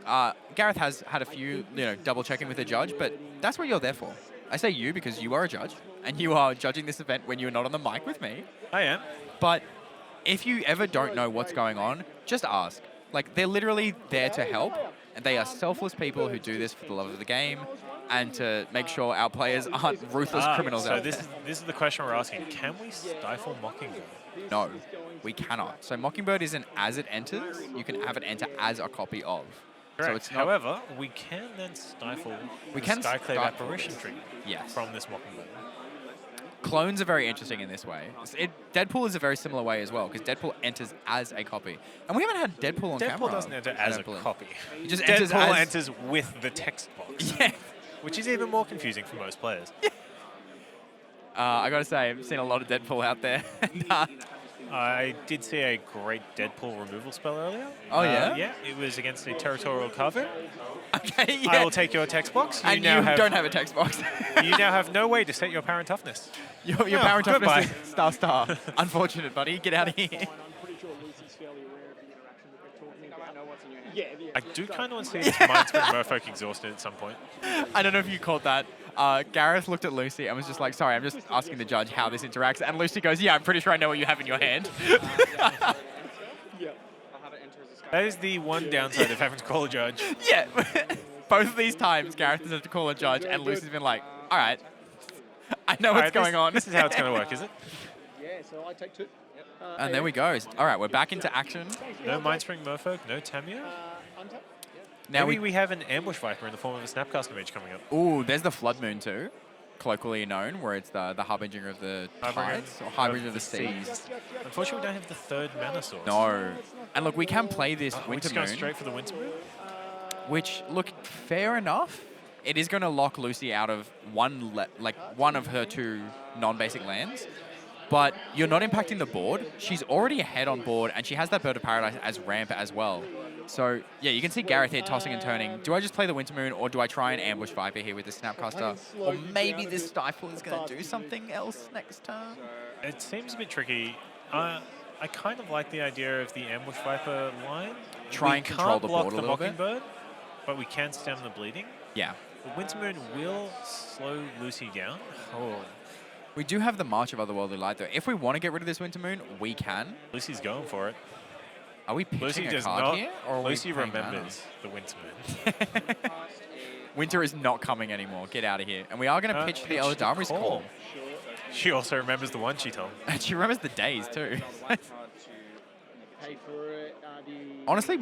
Gareth has had a few, double checking with the judge, but that's what you're there for. I say you because you are a judge, and you are judging this event when you're not on the mic with me. I am. But if you ever don't know what's going on, just ask. Like, they're literally there to help, and they are selfless people who do this for the love of the game and to make sure our players aren't ruthless criminals so out this there. is the question we're asking. Can we stifle Mockingbird? No, we cannot. So Mockingbird isn't as it enters. You can have it enter as a copy of. Correct. So it's not, However, we can then stifle the Skyclave Apparition tree from this Mockingbird. Clones are very interesting in this way. Deadpool is a very similar way as well, because Deadpool enters as a copy. And we haven't had Deadpool on camera. Deadpool doesn't enter as a copy. He just Deadpool enters with the text box. Yeah. Which is even more confusing for most players. I gotta say, I've seen a lot of Deadpool out there. I did see a great Deadpool removal spell earlier. Oh, yeah? Yeah, it was against a Territorial Carver. Okay, yeah. I will take your text box. And you don't have a text box. You now have no way to set your Parent Toughness. Your Parent Toughness goodbye. is star. Unfortunate, buddy. Get out of here. I'm pretty sure Lucy's fairly aware of the interaction that we're talking I about. know what's in your hand. Yeah, I do kind of want to see this Mindspring Merfolk exhausted at some point. I don't know if you caught that. Gareth looked at Lucy and was just like, sorry, I'm just asking the judge how this interacts. And Lucy goes, yeah, I'm pretty sure I know what you have in your hand. Yeah. I'll have it enter as a sky. That is the one downside of having to call a judge. Yeah. Both of these times, Gareth has had to call a judge, and Lucy's been like, all right, I know what's going on. This is how it's going to work, is it? Yeah, so I take 2. And there we go. All right, we're back into action. No Mindspring Merfolk, no Tamio. Untap. Now Maybe we have an Ambush Viper in the form of a Snapcaster Mage coming up. Ooh, there's the Flood Moon too, colloquially known, where it's the Harbinger of the Tides, or Harbinger of the Seas. Unfortunately, we don't have the 3rd mana source. No. And look, we can play this We're Winter just going Moon, straight for the Winter Moon. which, look, fair enough. It is going to lock Lucy out of one of her 2 non-basic lands. But you're not impacting the board. She's already ahead on board, and she has that Bird of Paradise as ramp as well. So, yeah, you can see Gareth here tossing and turning. Do I just play the Winter Moon, or do I try and ambush Viper here with the Snapcaster? Or maybe this Stifle is going to do something else next turn? It seems a bit tricky. I kind of like the idea of the Ambush Viper line. Try and control the board a little bit. We can't block the Mockingbird, but we can stem the bleeding. Yeah. The Winter Moon will slow Lucy down. Oh, We do have the March of Otherworldly Light, though. If we want to get rid of this Winter Moon, we can. Lucy's going for it. Are we pitching Lucy a does card not. here? Or are Lucy we paying remembers the Winter Moon. Cast Winter is not coming anymore. Get out of here. And we are going to pitch the Eldari's call. She also remembers the one she told. And she remembers the days, too. Pay for it, Honestly,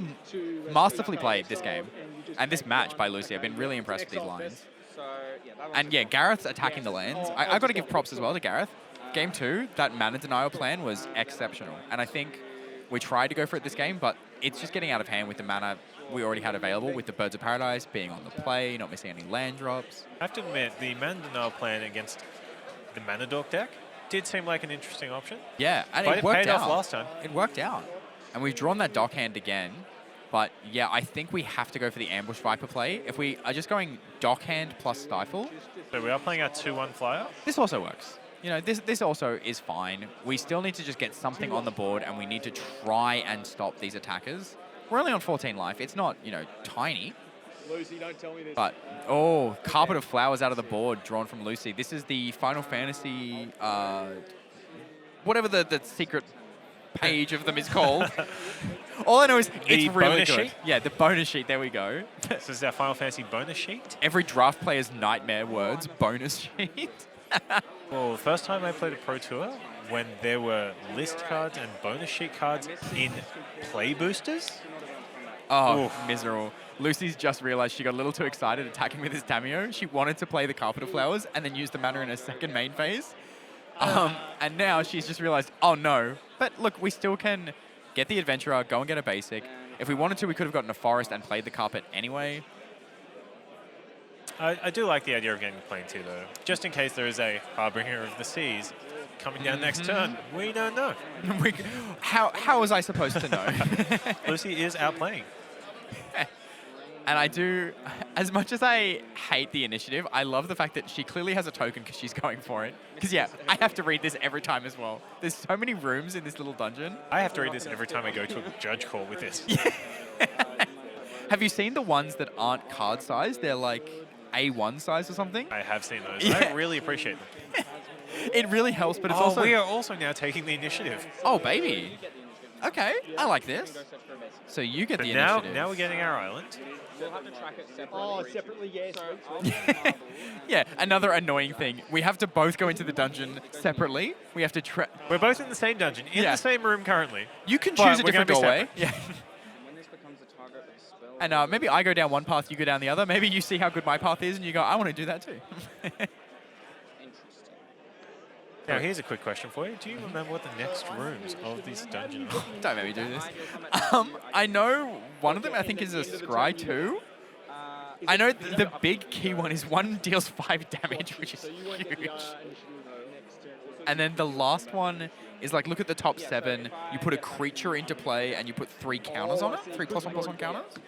masterfully played this game. And this match by Lucy. I've been really impressed with these lines. So, yeah, that was And yeah, Gareth's attacking the lands. I got to give props as well to Gareth. Game 2, that mana denial plan was exceptional. And I think we tried to go for it this game, but it's just getting out of hand with the mana we already had available, with the Birds of Paradise being on the play, not missing any land drops. I have to admit, the mana denial plan against the Mana Dork deck did seem like an interesting option. Yeah, and But it worked paid out. off last time. It worked out. And we've drawn that dock hand again. But yeah, I think we have to go for the Ambush Viper play. If we are just going dock hand plus Stifle, So we are playing our 2-1 flyer. this also works. You know, this also is fine. We still need to just get something on the board, and we need to try and stop these attackers. We're only on 14 life. It's not, you know, tiny. Lucy, don't tell me this. But, oh, Carpet of Flowers out of the board, drawn from Lucy. This is the Final Fantasy, whatever the secret page of them is called. All I know is The it's really bonus good. sheet? Yeah, the bonus sheet. There we go. This is our Final Fantasy bonus sheet. Every draft player's nightmare words, bonus sheet. Well, the first time I played a Pro Tour, when there were list cards and bonus sheet cards in play boosters. Oh, Oof. miserable. Lucy's just realized she got a little too excited attacking with his Tamio. She wanted to play the Carpet of Flowers and then use the mana in her second main phase. And now she's just realized, oh no. But look, we still can get the Adventurer, go and get a basic. If we wanted to, we could have gotten a Forest and played the Carpet anyway. I do like the idea of getting the plane too, though. Just in case there is a Harbinger of the Seas coming down next turn. We don't know. How was I supposed to know? Lucy is outplaying. And I do, as much as I hate the initiative, I love the fact that she clearly has a token because she's going for it. Because yeah, I have to read this every time as well. There's so many rooms in this little dungeon. I have to read this every time I go to a judge call with this. Have you seen the ones that aren't card size? They're like A1 size or something. I have seen those. Yeah. I really appreciate them. It really helps, but it's Oh, also... we are also now taking the initiative. Oh, baby. Okay, I like this. So you get But the now, initiative. now we're getting our island. We'll have to track it separately. Oh, separately, yes. So sweet, I'll sweet. get Marvel. Yeah, another annoying thing. We have to both go into the dungeon separately. We have to... We're both in the same dungeon, in Yeah. the same room currently. You can But choose a we're gonna different be doorway. separate. Yeah. When this becomes a target of a spell. And maybe I go down one path, you go down the other. Maybe you see how good my path is and you go, I want to do that too. Interesting. Now, here's a quick question for you. Do you remember what the next rooms of this dungeon are? Don't make me do this. I know one of them, I think, is a Scry 2. I know the big key one is one deals 5 damage, which is So you went to the huge. initiative next turn. And then the last one is like, look at the top 7. You put a creature into play and you put 3 counters on it. 3 +1/+1 counters. So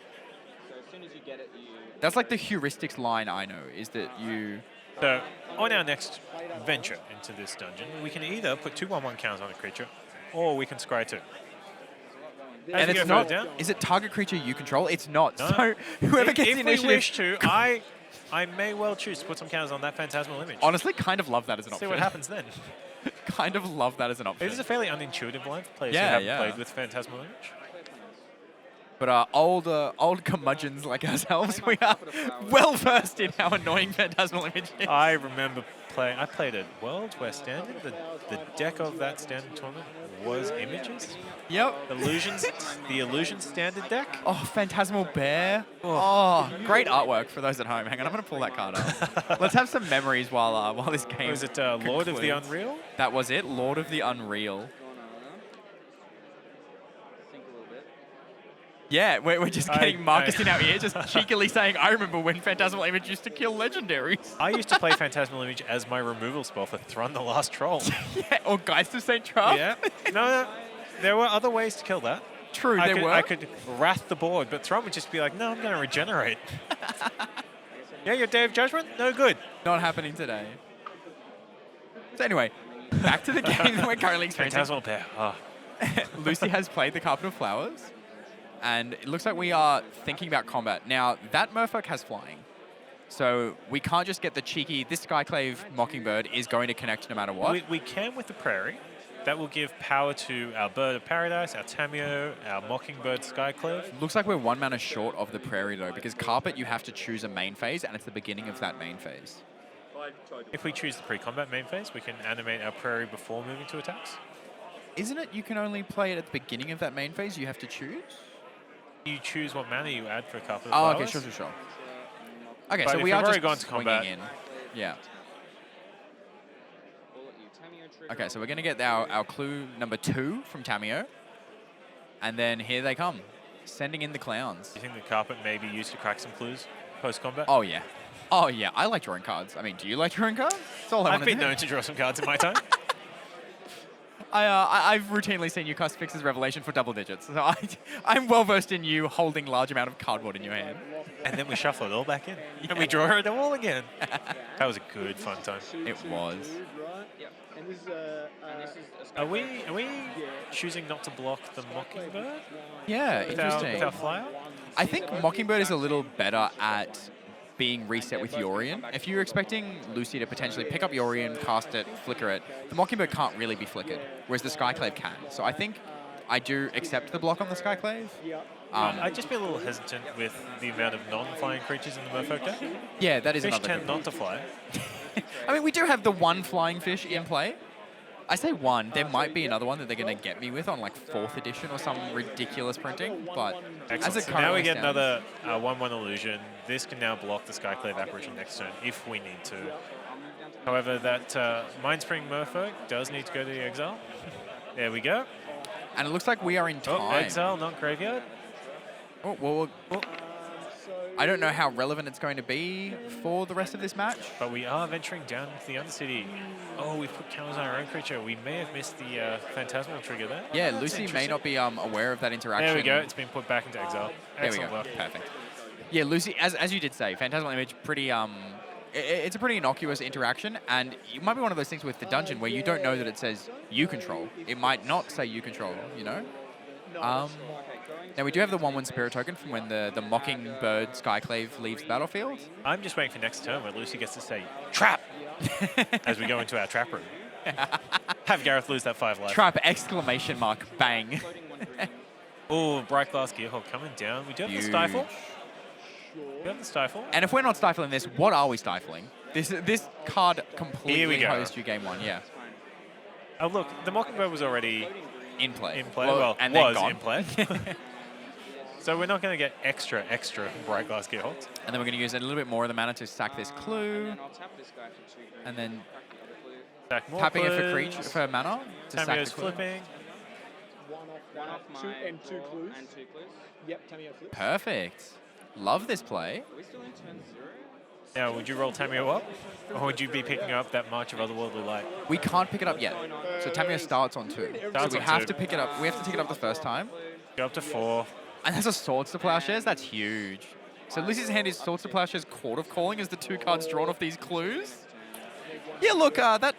as soon as you get it, you. That's like the heuristics line I know, is that you... So, on our next venture into this dungeon, we can either put 2 1/1 counters on a creature, or we can scry 2. As And you it's go not... further down, Is it target creature you control? It's not. No. So whoever gets the if we initiative... wish to, I may well choose to put some counters on that phantasmal image. Honestly, kind of love that as an See option. what happens then. Kind of love that as an option. It is a fairly unintuitive line for players Yeah, who haven't yeah. played with phantasmal image. But old curmudgeons like ourselves, we are well versed in how annoying Phantasmal Image is. I remember playing. I played at Worlds where Standard. The deck of that Standard tournament was images. Yep. Illusions. The Illusion Standard deck. Oh, Phantasmal Bear. Oh, great artwork for those at home. Hang on, I'm going to pull that card up. Let's have some memories while this game Was it Lord of the concludes. Unreal? That was it, Lord of the Unreal. Think a little bit. Yeah, we're just I- getting Marcus in our ear, just cheekily saying, I remember when Phantasmal Image used to kill legendaries. I used to play Phantasmal Image as my removal spell for Thrun the Last Troll. Yeah, or Geist of St. Trapp. Yeah. No, there were other ways to kill that. True, I there could, were. I could wrath the board, but Thrun would just be like, no, I'm going to regenerate. Yeah, your Day of Judgment? No good. Not happening today. So anyway, back to the game that we're currently experiencing. Phantasmal Pair. Oh. Lucy has played the Carpet of Flowers, and it looks like we are thinking about combat. Now, that Merfolk has flying, so we can't just get the cheeky, this Skyclave Mockingbird is going to connect no matter what. We can with the Prairie. That will give power to our Bird of Paradise, our Tameo, our Mockingbird Skyclave. Looks like we're 1 mana short of the Prairie, though, because Carpet, you have to choose a main phase, and it's the beginning of that main phase. If we choose the pre-combat main phase, we can animate our Prairie before moving to attacks. Isn't it you can only play it at the beginning of that main phase? You have to choose? You choose what mana you add for Carpet of Oh, Flowers. okay, sure. Okay, But so if we we've are already just gone to swinging combat- in. Yeah. We'll let you Tameo trigger Okay, so we're going to get our clue number 2 from Tameo. And then here they come, sending in the clowns. Do you think the Carpet may be used to crack some clues post-combat? Oh, yeah. Oh, yeah. I like drawing cards. I mean, do you like drawing cards? That's all I I've want to been do. known to draw some cards in my time. I've routinely seen you cast Fix's Revelation for double digits. So I'm well versed in you holding large amount of cardboard in your hand. And then we shuffle it all back in. And we draw it all again. That was a good fun time. It was. Right? Yep. And this is And this is a Are we choosing not to block the Mockingbird Yeah, with interesting. our flyer? I think Mockingbird is a little better at being reset with Yorion. If you're expecting Lucy to potentially pick up Yorion, cast it, flicker it, the Mockingbird can't really be flickered, whereas the Skyclave can. So I think I do accept the block on the Skyclave. I'd just be a little hesitant with the amount of non-flying creatures in the Merfolk deck. Yeah, that is Fish another tend good not point. to fly. I mean, we do have the one flying fish in play. I say one. There might be another one that they're going to get me with on like 4th edition or some ridiculous printing. But Excellent. as it So now currently we get stands- another 1/1 illusion. This can now block the Skyclave Apparition next turn if we need to. However, that Mindspring Merfolk does need to go to the exile. There we go. And it looks like we are in time. Oh, exile, not graveyard. Oh, well, I don't know how relevant it's going to be for the rest of this match. But we are venturing down into the Undercity. Oh, we've put counters on our own creature. We may have missed the Phantasmal trigger there. Yeah, That's Lucy may interesting. not be aware of that interaction. There we go. It's been put back into exile. There we Excellent go. work. Perfect. Yeah, Lucy, as you did say, Phantasmal Image, pretty it's a pretty innocuous interaction, and it might be one of those things with the dungeon where you don't know that it says you control. It might not say you control, you know? Now we do have the 1/1 Spirit token from when the Mockingbird Skyclave leaves the battlefield. I'm just waiting for next turn where Lucy gets to say, trap! As we go into our trap room. Have Gareth lose that 5 life. Trap, exclamation mark, bang. Oh, Bright Glass Gearhawk coming down. We do have the Stifle. We have the Stifle. And if we're not stifling this, what are we stifling? This card Here we completely go. hosed you game 1, yeah. Oh, look, the Mockingbird was already In play. in play. Well, and then was gone. in play. So we're not going to get extra Bright Glass Gearhawks. And then we're going to use a little bit more of the mana to sack this clue. And I'll tap this guy for 2 green. And then Crack the other clue. Back more tapping it for clues. creature for mana to sack Tameo's the clue. flipping. One off my and 2 draw clues. and 2 clues. Yep, Tameo flips. Perfect. Love this play. Are we still in turn 0? Now, would you roll Tameo up? Or would you be picking up that March of Otherworldly Light? We can't pick it up yet. So Tamio starts on 2. So Starts we on have 2. to pick it up. We have to take it up the first time. Go up to 4. And that's a Swords to Plowshares. That's huge. So Lucy's hand is Swords to Plowshares, Court of Calling as the 2 cards drawn off these clues. Yeah, look, that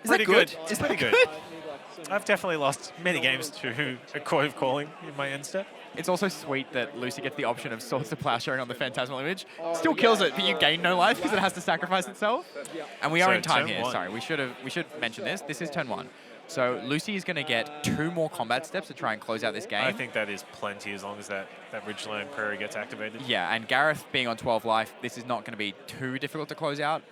is Pretty that good? good. Is Pretty that good. I've definitely lost many games to a Court of Calling in my end step. It's also sweet that Lucy gets the option of Swords to Plowsharing on the Phantasmal Image. Still kills it, but you gain no life because it has to sacrifice itself. And we are So in time turn here. 1. Sorry, we should mention this. This is turn 1. So Lucy is going to get 2 more combat steps to try and close out this game. I think that is plenty as long as that Ridgeline Prairie gets activated. Yeah, and Gareth being on 12 life, this is not going to be too difficult to close out.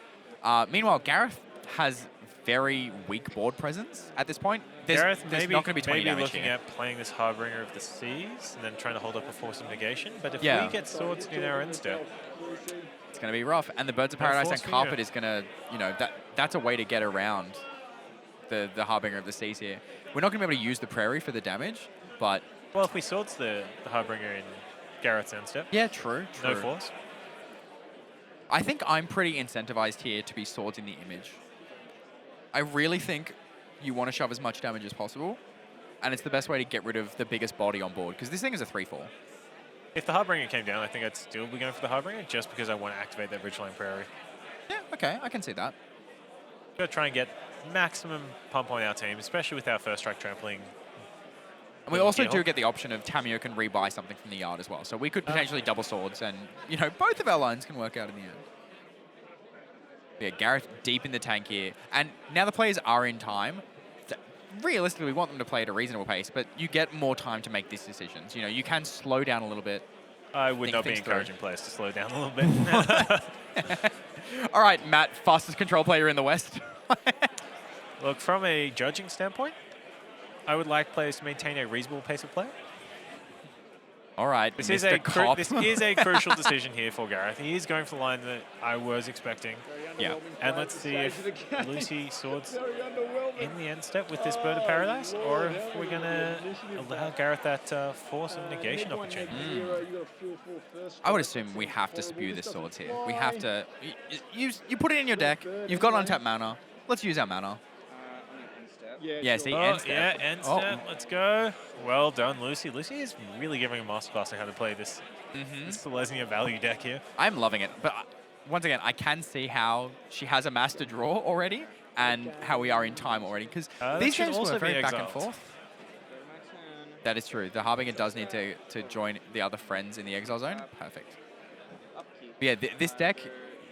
Meanwhile, Gareth has very weak board presence at this point. Gareth there's maybe, not going to be 20 maybe damage looking here. at playing this Harbinger of the Seas and then trying to hold up a Force of Negation. But if Yeah. we get swords in our end step, It's going to be rough. And the Birds of No Paradise force and for you. Carpet is going to, that's a way to get around the Harbinger of the Seas here. We're not going to be able to use the Prairie for the damage, but well, if we swords the Harbinger in Gareth's end step, yeah, true. no force. I think I'm pretty incentivized here to be Swords in the Image. I really think you want to shove as much damage as possible, and it's the best way to get rid of the biggest body on board, because this thing is a 3/4. If the Harbinger came down, I think I'd still be going for the Harbinger just because I want to activate that Ridgeline Prairie. Yeah, okay, I can see that. Got to try and get maximum pump on our team, especially with our first strike trampling. And we also Deal. do get the option of Tamio can rebuy something from the yard as well. So we could potentially double swords and, both of our lines can work out in the end. Yeah, Gareth deep in the tank here. And now the players are in time. realistically, we want them to play at a reasonable pace, but you get more time to make these decisions. You know, you can slow down a little bit. I would Think not be things through. encouraging players to slow down a little bit. All right, Matt, fastest control player in the West. Look, from a judging standpoint, I would like players to maintain a reasonable pace of play. All right, This Mr. is a Cop. this is a crucial decision here for Gareth. He is going for the line that I was expecting. Yeah. And let's see if Lucy swords Very underwhelming. in the end step with this Bird of Paradise, or if we're going to allow Gareth that force of negation opportunity. I would assume we have to spew this swords here. We have to. You put it in your deck. You've got untapped mana. Let's use our mana. Yeah, see, Oh, end step. yeah, end Oh. step. Let's go. Well done, Lucy. Lucy is really giving a masterclass on how to play this, this Selesnya value deck here. I'm loving it. But once again, I can see how she has a master draw already and how we are in time already. Because That these should games also were be very back and exiled. forth. That is true. The Harbinger does need to join the other friends in the exile zone. Perfect. But yeah, this deck,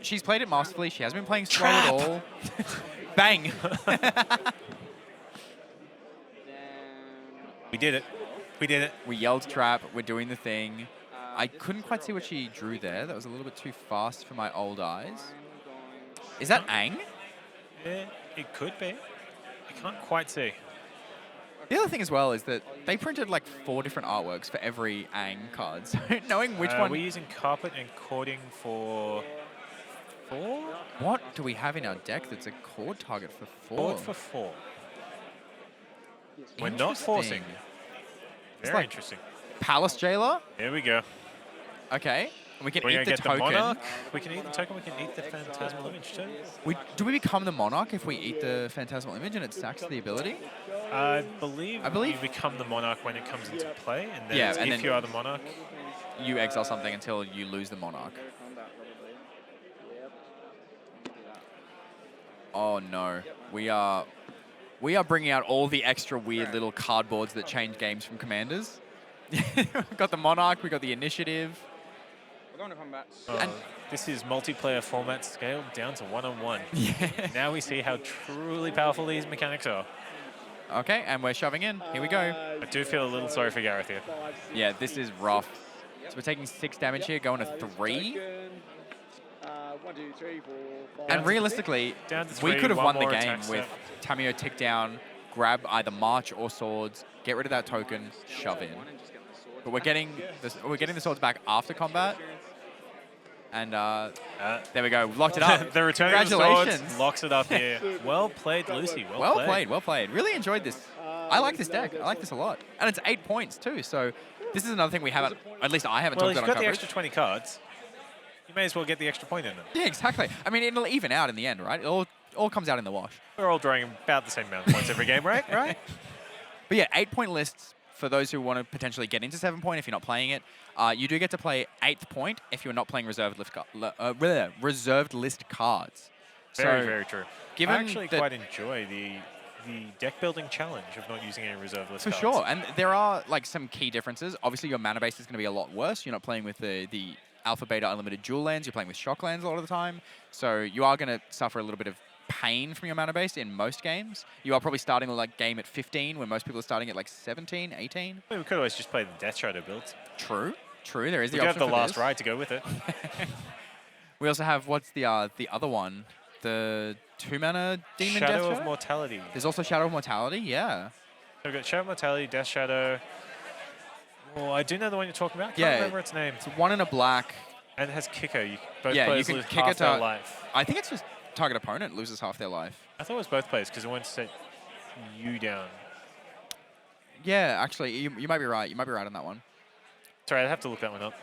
she's played it masterfully. She hasn't been playing slow at all. Bang! We did it. We did it. We yelled trap. We're doing the thing. I couldn't quite see what she drew there. That was a little bit too fast for my old eyes. Is that Aang? Yeah, it could be. I can't quite see. The other thing as well is that they printed like 4 different artworks for every Aang card. So knowing which one... We're using carpet and cording for 4? What do we have in our deck that's a cord target for 4? Cord for 4. We're not forcing. Interesting. Very like- interesting. Palace Jailer? Here we go. Okay. And we can We're eat going to the get the token. Monarch. We can eat the token. We can eat the Phantasmal Image too. Do we become the Monarch if we eat the Phantasmal Image and it sacks the ability? I believe believe- you become the Monarch when it comes into play. And then Yeah, it's and if then- you are the Monarch. You exile something until you lose the Monarch. Oh no. We are bringing out all the extra weird little cardboards that change games from Commanders. We've got the Monarch, we've got the Initiative. We're going to combat. And- This is multiplayer format scaled down to 1-on-1. Yeah. Now we see how truly powerful these mechanics are. Okay, and we're shoving in. Here we go. I do feel a little sorry for Gareth here. Yeah, this is rough. So we're taking 6 damage here, going to 3. 1, 2, 3, 4, 5. And realistically, Down to we 3, could have one won the more game attack with step. Tamiyo tick down, grab either March or Swords, get rid of that token, shove in. But we're getting the swords back after combat. And there we go, we've locked it up. The return of the swords Congratulations. locks it up here. Well played, Lucy. Well played, well played. Really enjoyed this. I like this deck. I like this a lot. And it's 8 points too, so this is another thing we haven't, at least I haven't Well, talked if about you've on got the coverage. extra 20 cards, you may as well get the extra point in them. Yeah, exactly. I mean, it'll even out in the end, right? It all comes out in the wash. We're all drawing about the same amount of points every game, right? Right? But yeah, 8-point lists for those who want to potentially get into 7-point if you're not playing it. You do get to play 8th point if you're not playing reserved list cards. Very, So, very true. given I actually that- quite enjoy the deck building challenge of not using any reserve list For cards. sure, and there are like some key differences. Obviously, your mana base is going to be a lot worse. You're not playing with the Alpha Beta Unlimited dual lands. You're playing with shock lands a lot of the time. So you are going to suffer a little bit of pain from your mana base in most games. You are probably starting like game at 15 when most people are starting at like 17, 18. We could always just play the Death Shadow builds. True. There is We the got option the for last this. ride to go with it. We also have, what's the other one? The 2-mana Demon Death Shadow of Shadow? Mortality. There's also Shadow of Mortality, yeah. So we've got Shadow of Mortality, Death Shadow. Oh, I do know the one you're talking about. Can't Yeah. remember its name. It's 1 in a black. And it has Kicker. Both Yeah, you players can lose kick half it their to- life. I think it's just target opponent loses half their life. I thought it was both players because it went to set you down. Yeah, actually, you might be right. You might be right on that one. Sorry, I'd have to look that one up.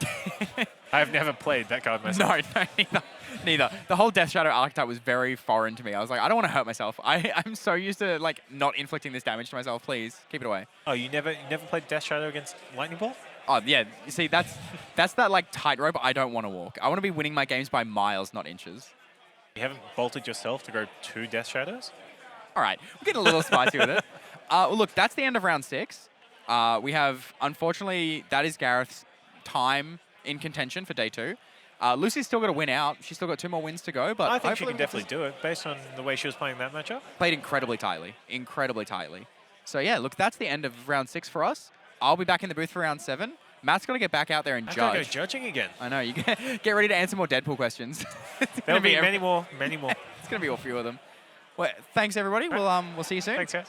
I've never played that card myself. No, neither. The whole Death Shadow archetype was very foreign to me. I was like, I don't want to hurt myself. I'm so used to like not inflicting this damage to myself. Please keep it away. Oh, you never played Death Shadow against Lightning Bolt? Oh yeah, you see, that's that like tightrope I don't want to walk. I want to be winning my games by miles, not inches. You haven't bolted yourself to go 2 Death Shadows? All right, we're getting a little spicy with it. Well, look, that's the end of round 6. We have, unfortunately, that is Gareth's time in contention for day 2. Lucy's still got to win out. She's still got 2 more wins to go, but I think she hopefully can we'll definitely do it based on the way she was playing that matchup. played incredibly tightly. Incredibly tightly. So yeah, look, that's the end of round 6 for us. I'll be back in the booth for round 7. Matt's got to get back out there and I've got to go judge. judging again. I know, you get ready to answer more Deadpool questions. There'll be many more, many more. It's going to be a few of them. Well, thanks everybody. We'll see you soon. Thanks, guys.